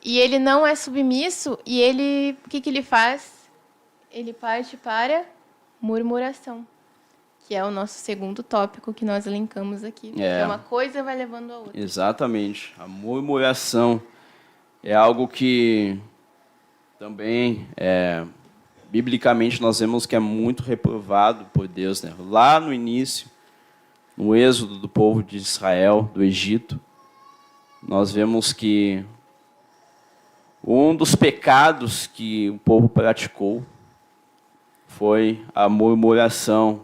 e ele não é submisso, e ele, o que ele faz? Ele parte para murmuração, que é o nosso segundo tópico que nós elencamos aqui. É. Uma coisa vai levando a outra. Exatamente. A murmuração é algo que também, biblicamente, nós vemos que é muito reprovado por Deus, né? Lá no início, no êxodo do povo de Israel, do Egito, nós vemos que um dos pecados que o povo praticou foi a murmuração.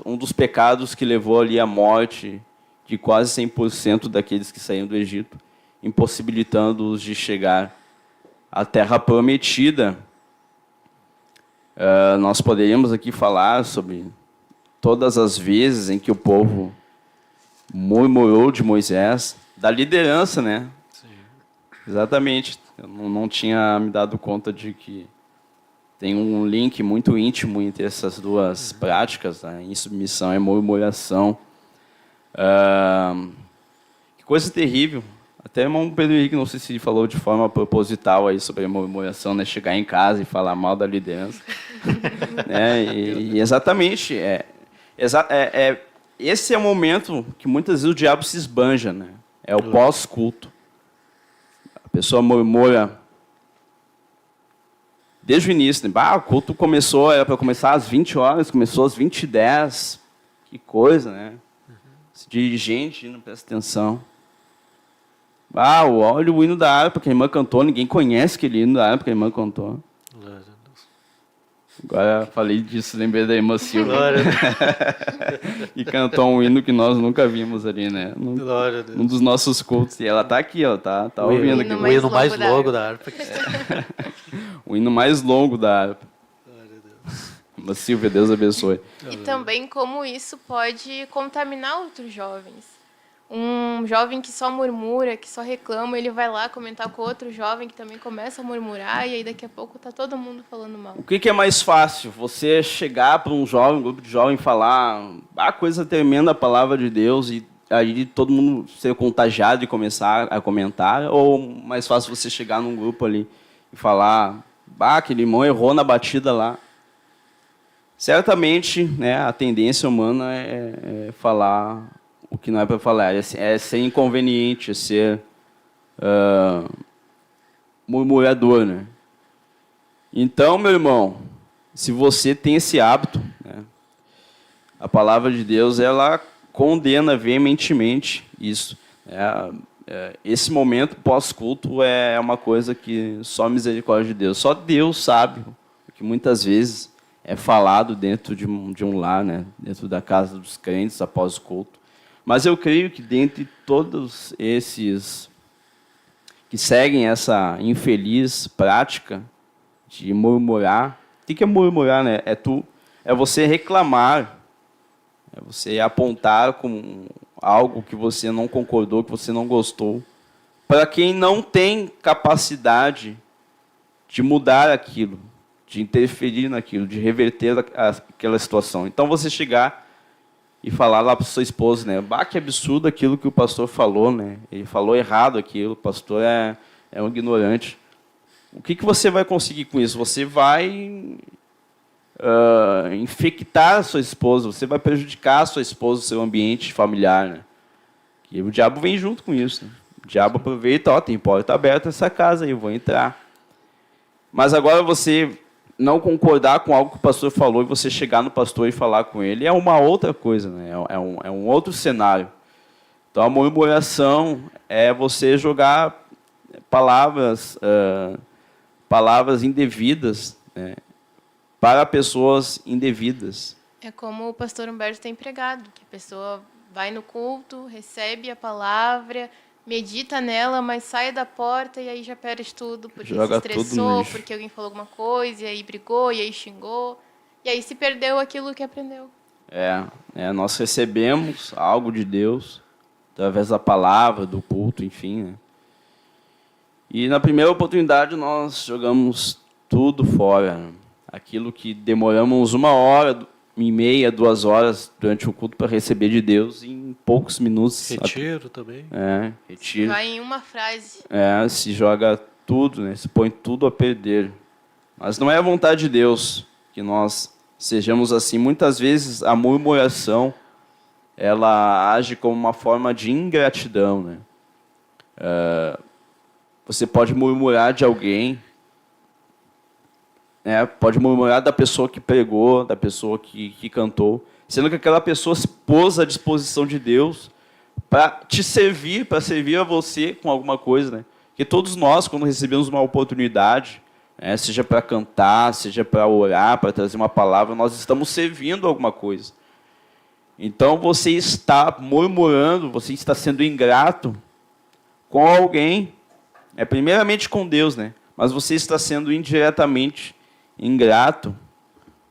Um dos pecados que levou ali à morte de quase 100% daqueles que saíram do Egito, impossibilitando-os de chegar à terra prometida. Nós poderíamos aqui falar sobre todas as vezes em que o povo murmurou de Moisés, da liderança, né? Sim. Exatamente. Eu não tinha me dado conta de que tem um link muito íntimo entre essas duas práticas, a insubmissão e a murmuração. Que coisa terrível. Até o irmão Pedro Henrique, não sei se falou de forma proposital aí sobre a murmuração, né? Chegar em casa e falar mal da liderança. E exatamente, esse é o momento que muitas vezes o diabo se esbanja, né? É o pós-culto. A pessoa murmura desde o início, né? O culto era para começar às 20 horas, começou às 20h10. Que coisa, né? Esse dirigente não presta atenção. Olha o hino da harpa que a irmã cantou, ninguém conhece aquele hino da harpa que a irmã cantou. Glória a Deus. Agora falei disso, lembrei da irmã Silvia. Glória a Deus. E cantou um hino que nós nunca vimos ali, né? Glória a Deus. Um dos nossos cultos. E ela está aqui, ó, tá ouvindo aqui. O hino mais longo da harpa. O hino mais longo da harpa. Glória a Deus. Irmã Silvia, Deus abençoe. E também como isso pode contaminar outros jovens. Um jovem que só murmura, que só reclama, ele vai lá comentar com outro jovem que também começa a murmurar, e aí daqui a pouco tá todo mundo falando mal. O que é mais fácil? Você chegar para um grupo de jovens, falar coisa tremenda, a palavra de Deus, e aí todo mundo ser contagiado e começar a comentar? Ou mais fácil você chegar num grupo ali e falar, aquele irmão errou na batida lá? Certamente, né, a tendência humana é falar o que não é para falar, é ser inconveniente, é ser murmurador, né? Então, meu irmão, se você tem esse hábito, né, a palavra de Deus, ela condena veementemente isso. Esse momento pós-culto é uma coisa que só a misericórdia de Deus, só Deus sabe o que muitas vezes é falado dentro de um lar, né, dentro da casa dos crentes após o culto. Mas eu creio que dentre todos esses que seguem essa infeliz prática de murmurar, o que é murmurar, né? É você reclamar, é você apontar com algo que você não concordou, que você não gostou, para quem não tem capacidade de mudar aquilo, de interferir naquilo, de reverter aquela situação. Então você chegar e falar lá para sua esposa, né? Que absurdo aquilo que o pastor falou, né? Ele falou errado aquilo, o pastor é um ignorante. O que você vai conseguir com isso? Você vai infectar a sua esposa, você vai prejudicar a sua esposa, o seu ambiente familiar, né? E o diabo vem junto com isso, né? O diabo aproveita, tem porta aberta nessa casa aí, eu vou entrar. Mas agora você não concordar com algo que o pastor falou e você chegar no pastor e falar com ele é uma outra coisa, né? É um outro cenário. Então, a murmuração é você jogar palavras indevidas, né, para pessoas indevidas. É como o pastor Humberto tem pregado, que a pessoa vai no culto, recebe a palavra, medita nela, mas sai da porta e aí já perde tudo, porque joga se estressou, porque alguém falou alguma coisa, e aí brigou, e aí xingou, e aí se perdeu aquilo que aprendeu. Nós recebemos algo de Deus, através da palavra, do culto, enfim, né? E na primeira oportunidade nós jogamos tudo fora, né? Aquilo que demoramos 1 hora e meia, 2 horas durante o culto para receber de Deus em poucos minutos. Retiro também. Retiro. Vai em uma frase. Se joga tudo, né? Se põe tudo a perder. Mas não é a vontade de Deus que nós sejamos assim. Muitas vezes a murmuração, ela age como uma forma de ingratidão, né? Você pode murmurar de alguém, pode murmurar da pessoa que pregou, da pessoa que cantou, sendo que aquela pessoa se pôs à disposição de Deus para te servir, para servir a você com alguma coisa, né? Porque todos nós, quando recebemos uma oportunidade, seja para cantar, seja para orar, para trazer uma palavra, nós estamos servindo alguma coisa. Então você está murmurando, você está sendo ingrato com alguém, primeiramente com Deus, né? Mas você está sendo indiretamente ingrato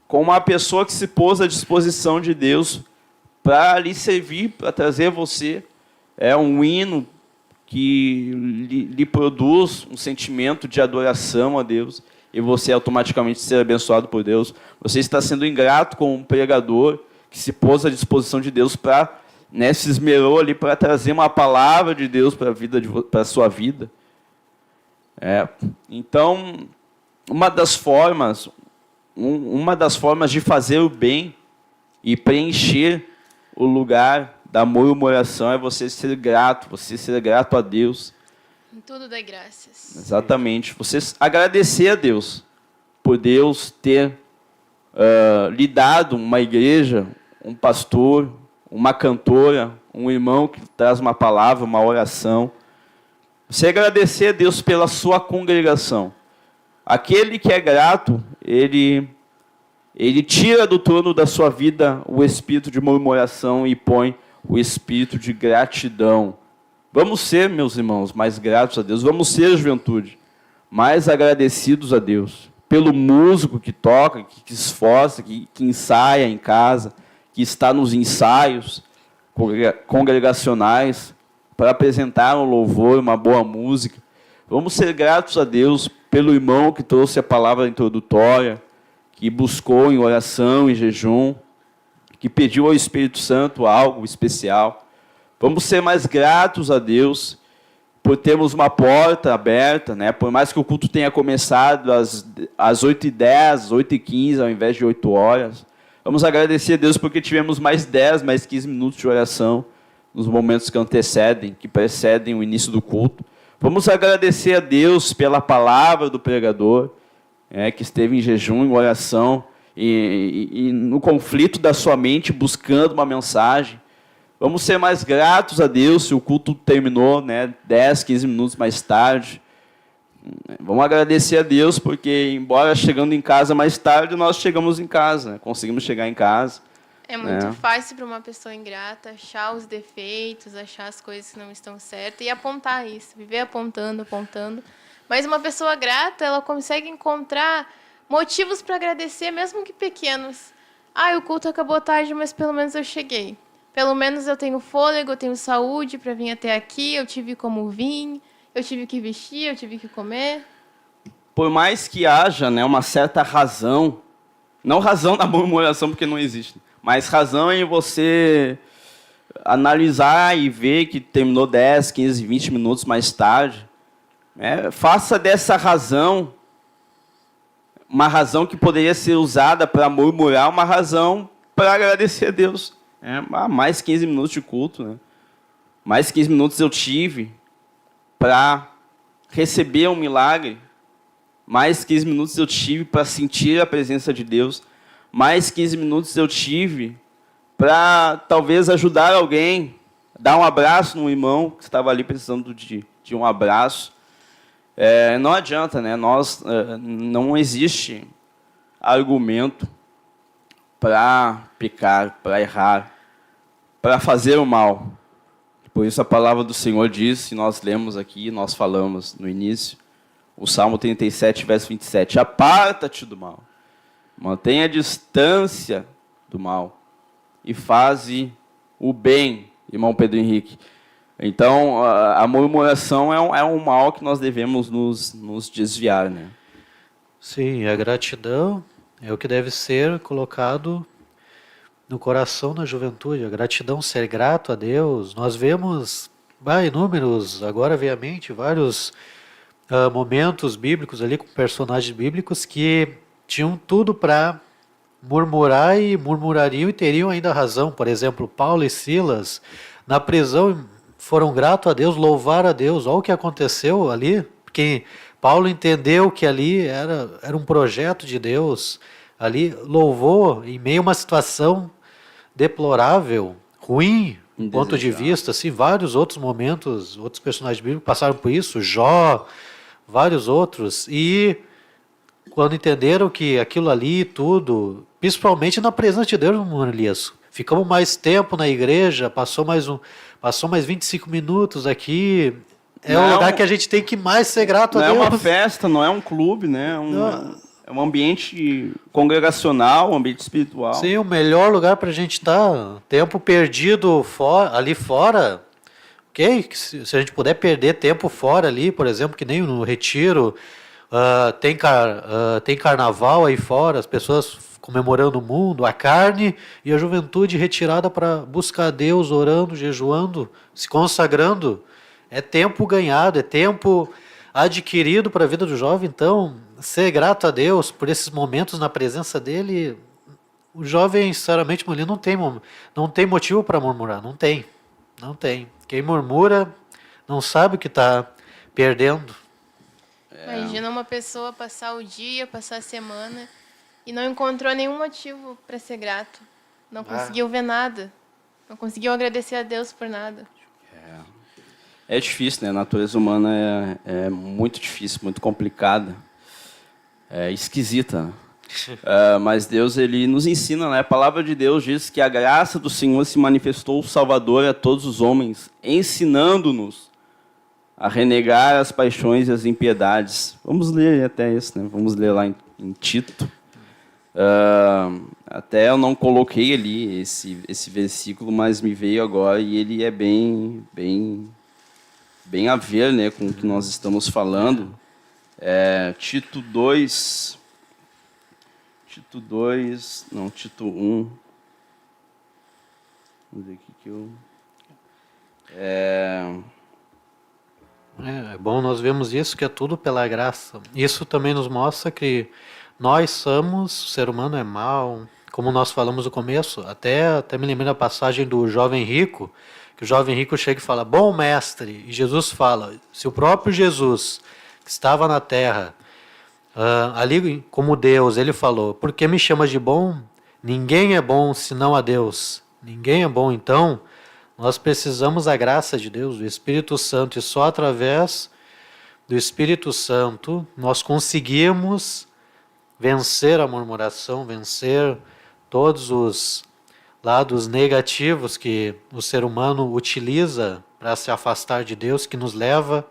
com uma pessoa que se pôs à disposição de Deus para lhe servir, para trazer a você um hino que lhe produz um sentimento de adoração a Deus e você automaticamente ser abençoado por Deus. Você está sendo ingrato com um pregador que se pôs à disposição de Deus para, se esmerou ali para trazer uma palavra de Deus para a sua vida. Então, uma das formas de fazer o bem e preencher o lugar da murmuração é você ser grato a Deus. Em tudo dai graças. Exatamente. Você agradecer a Deus por Deus ter lhe dado uma igreja, um pastor, uma cantora, um irmão que traz uma palavra, uma oração. Você agradecer a Deus pela sua congregação. Aquele que é grato, ele tira do trono da sua vida o espírito de murmuração e põe o espírito de gratidão. Vamos ser, meus irmãos, mais gratos a Deus. Vamos ser, juventude, mais agradecidos a Deus. Pelo músico que toca, que esforça, que ensaia em casa, que está nos ensaios congregacionais para apresentar um louvor, uma boa música. Vamos ser gratos a Deus pelo irmão que trouxe a palavra introdutória, que buscou em oração, em jejum, que pediu ao Espírito Santo algo especial. Vamos ser mais gratos a Deus por termos uma porta aberta, né? Por mais que o culto tenha começado às 8h10, 8h15, ao invés de 8 horas. Vamos agradecer a Deus porque tivemos mais 10, mais 15 minutos de oração nos momentos que precedem o início do culto. Vamos agradecer a Deus pela palavra do pregador, que esteve em jejum, em oração, e no conflito da sua mente, buscando uma mensagem. Vamos ser mais gratos a Deus se o culto terminou 10, 15 minutos mais tarde. Vamos agradecer a Deus porque, embora chegando em casa mais tarde, nós chegamos em casa, conseguimos chegar em casa. É muito fácil para uma pessoa ingrata achar os defeitos, achar as coisas que não estão certas e apontar isso, viver apontando. Mas uma pessoa grata, ela consegue encontrar motivos para agradecer, mesmo que pequenos. O culto acabou tarde, mas pelo menos eu cheguei. Pelo menos eu tenho fôlego, eu tenho saúde para vir até aqui, eu tive como vir, eu tive que vestir, eu tive que comer. Por mais que haja uma certa razão, não razão da murmuração, porque não existe, mas razão em você analisar e ver que terminou 10, 15, 20 minutos mais tarde, faça dessa razão uma razão que poderia ser usada para murmurar, uma razão para agradecer a Deus. Mais 15 minutos de culto, né? Mais 15 minutos eu tive para receber um milagre. Mais 15 minutos eu tive para sentir a presença de Deus. Mais 15 minutos eu tive para talvez ajudar alguém, dar um abraço num irmão que estava ali precisando de um abraço. Não adianta, né? Não existe argumento para pecar, para errar, para fazer o mal. Por isso a palavra do Senhor diz, e nós lemos aqui, nós falamos no início, o Salmo 37, verso 27, aparta-te do mal, mantenha a distância do mal e faze o bem, irmão Pedro Henrique. Então, a murmuração é um mal que nós devemos nos desviar, né? Sim, a gratidão é o que deve ser colocado no coração da juventude, a gratidão, ser grato a Deus. Nós vemos inúmeros, agora vem à mente, vários momentos bíblicos ali com personagens bíblicos que tinham tudo para murmurar e murmurariam e teriam ainda razão. Por exemplo, Paulo e Silas na prisão foram gratos a Deus, louvaram a Deus. Olha o que aconteceu ali, porque Paulo entendeu que ali era um projeto de Deus, ali louvou em meio a uma situação deplorável, ruim, do ponto de vista, assim, vários outros momentos, outros personagens bíblicos passaram por isso, Jó, vários outros, e quando entenderam que aquilo ali, tudo, principalmente na presença de Deus, Elias, ficamos mais tempo na igreja, passou mais 25 minutos aqui, é o lugar que a gente tem que mais ser grato a Deus. Não é uma festa, não é um clube, né? É um ambiente congregacional, um ambiente espiritual. Sim, o melhor lugar para a gente estar. Tempo perdido ali fora, ok? Se a gente puder perder tempo fora ali, por exemplo, que nem no retiro, tem carnaval aí fora, as pessoas comemorando o mundo, a carne e a juventude retirada para buscar a Deus, orando, jejuando, se consagrando. É tempo ganhado, é tempo adquirido para a vida do jovem. Então, ser grato a Deus por esses momentos na presença dele, o jovem, sinceramente, não tem motivo para murmurar, não tem. Quem murmura não sabe o que está perdendo. Imagina uma pessoa passar o dia, passar a semana e não encontrou nenhum motivo para ser grato. Não conseguiu ver nada. Não conseguiu agradecer a Deus por nada. É difícil, né? A natureza humana é muito difícil, muito complicada. É esquisita. Mas Deus, ele nos ensina, né? A palavra de Deus diz que a graça do Senhor se manifestou Salvador a todos os homens, ensinando-nos a renegar as paixões e as impiedades. Vamos ler até isso, né? Vamos ler lá em Tito. Até eu não coloquei ali esse versículo, mas me veio agora e ele é bem a ver, né, com o que nós estamos falando. Tito 1. Vamos ver aqui que eu... É bom nós vemos isso, que é tudo pela graça. Isso também nos mostra que nós somos, o ser humano é mau, como nós falamos no começo, até me lembrei da passagem do jovem rico, que o jovem rico chega e fala, bom mestre, e Jesus fala, se o próprio Jesus, que estava na terra, ali como Deus, ele falou, por que me chamas de bom? Ninguém é bom senão a Deus. Ninguém é bom, então, nós precisamos da graça de Deus, do Espírito Santo, e só através do Espírito Santo nós conseguimos vencer a murmuração, vencer todos os lados negativos que o ser humano utiliza para se afastar de Deus, que nos leva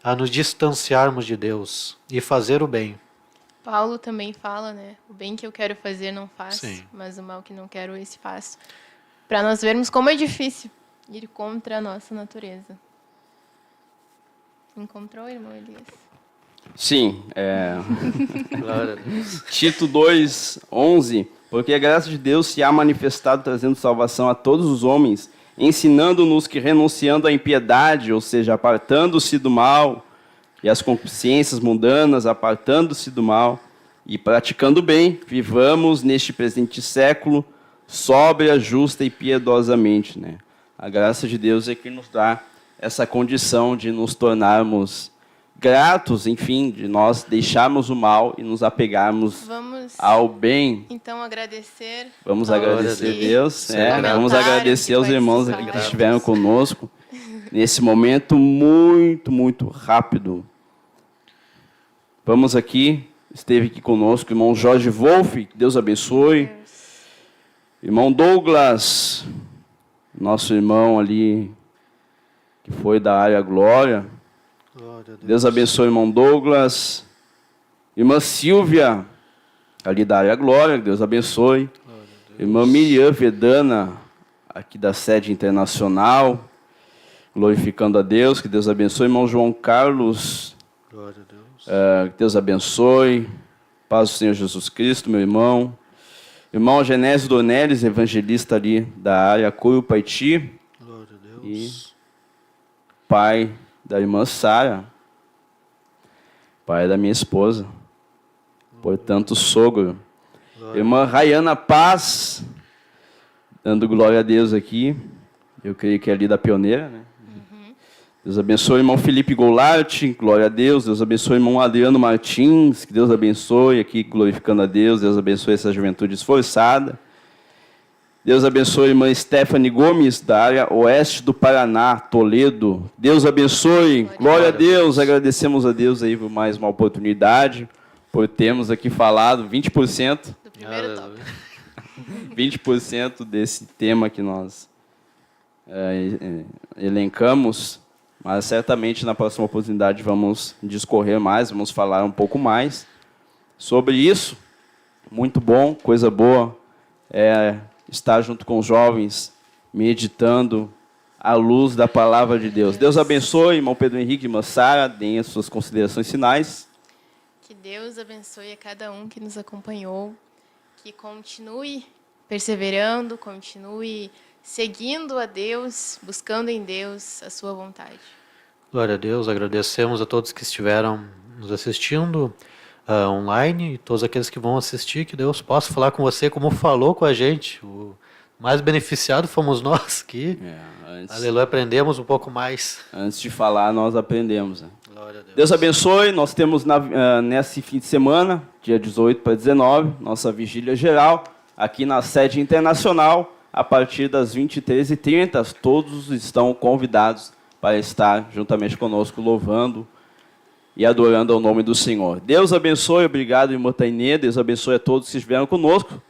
a nos distanciarmos de Deus e fazer o bem. Paulo também fala, né? O bem que eu quero fazer não faço, Sim. mas o mal que não quero, esse faço. Para nós vermos como é difícil ir contra a nossa natureza. Encontrou, irmão Elias? Sim, Glória a Deus. Tito 2:11, porque a graça de Deus se há manifestado trazendo salvação a todos os homens, ensinando-nos que renunciando à impiedade, ou seja, apartando-se do mal, e as concupiscências mundanas, apartando-se do mal e praticando o bem, vivamos neste presente século sóbria, justa e piedosamente, né? A graça de Deus é que nos dá essa condição de nos tornarmos gratos, enfim, de nós deixarmos o mal e nos apegarmos ao bem. Então agradecer. Vamos agradecer a Deus. Vamos agradecer aos irmãos que estiveram conosco nesse momento muito, muito rápido. Vamos aqui, esteve aqui conosco o irmão Jorge Wolff, que Deus abençoe. Irmão Douglas, nosso irmão ali, que foi da área Glória. Deus abençoe o irmão Douglas. Irmã Silvia, ali da área Glória, Deus abençoe. Irmã Miriam Vedana, aqui da sede internacional, glorificando a Deus, que Deus abençoe. Irmão João Carlos, Glória a Deus. que Deus abençoe. Paz do Senhor Jesus Cristo, meu irmão. Irmão Genésio Dornelles, evangelista ali da área Curupaiti. Glória a Deus. E pai da irmã Sara, pai da minha esposa, portanto sogro. Irmã Rayana Paz, dando glória a Deus aqui, eu creio que é ali da Pioneira, né? Deus abençoe o irmão Felipe Goulart, glória a Deus. Deus abençoe o irmão Adriano Martins, que Deus abençoe aqui, glorificando a Deus. Deus abençoe essa juventude esforçada. Deus abençoe a irmã Stephanie Gomes, da área oeste do Paraná, Toledo. Deus abençoe, glória a Deus. Agradecemos a Deus aí por mais uma oportunidade, por termos aqui falado 20%. Do primeiro tópico. 20% desse tema que nós elencamos. Mas certamente na próxima oportunidade vamos discorrer mais, vamos falar um pouco mais sobre isso. Muito bom, coisa boa estar junto com os jovens, meditando à luz da palavra de Deus. Deus abençoe, irmão Pedro Henrique e irmã Sara, deem as suas considerações finais. Que Deus abençoe a cada um que nos acompanhou, que continue perseverando, continue seguindo a Deus, buscando em Deus a sua vontade. Glória a Deus, agradecemos a todos que estiveram nos assistindo online e todos aqueles que vão assistir, que Deus possa falar com você como falou com a gente. O mais beneficiado fomos nós que, aleluia, aprendemos um pouco mais. Antes de falar, nós aprendemos. Glória a Deus. Deus abençoe, nós temos nesse fim de semana, dia 18 para 19, nossa vigília geral, aqui na sede internacional, a partir das 23h30, todos estão convidados para estar juntamente conosco, louvando e adorando ao nome do Senhor. Deus abençoe, obrigado, irmã Tainê, Deus abençoe a todos que estiveram conosco,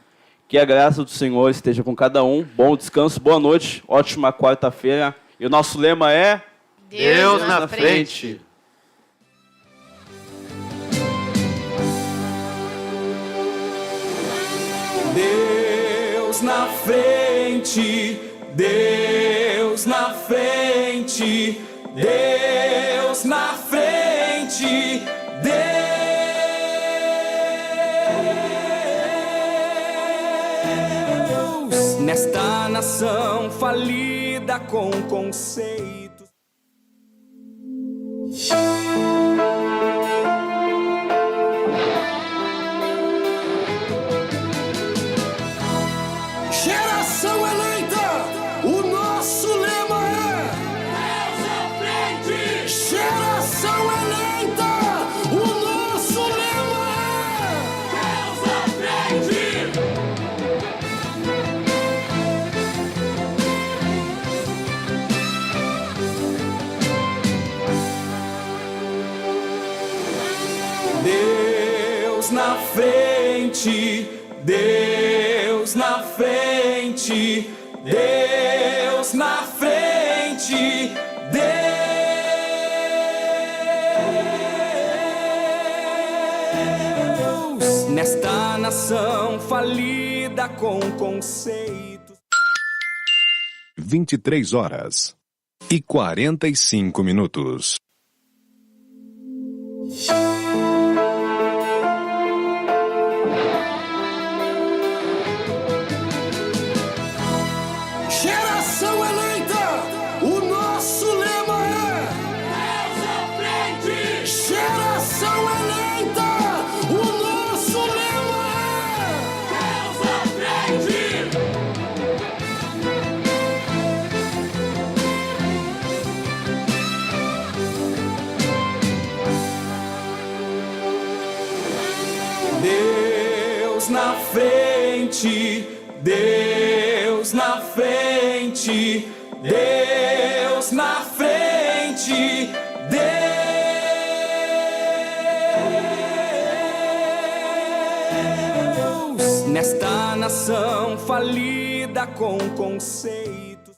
que a graça do Senhor esteja com cada um, bom descanso, boa noite, ótima quarta-feira, e o nosso lema é Deus na frente. Deus na frente, Deus na frente, Deus na frente, Deus nesta nação falida com conceitos. Geração eleita, o nosso lema é Deus à frente. Geração eleita, o nosso lema é Deus à frente. Deus na frente, Deus na frente, Deus na frente, Deus nesta nação falida com conceitos. 23h45. Geração eleita, o nosso lema é Deus à frente. Geração eleita, o nosso lema é Deus à frente. Deus na frente, Deus na frente, Deus na frente, Deus nesta nação falida com conceitos.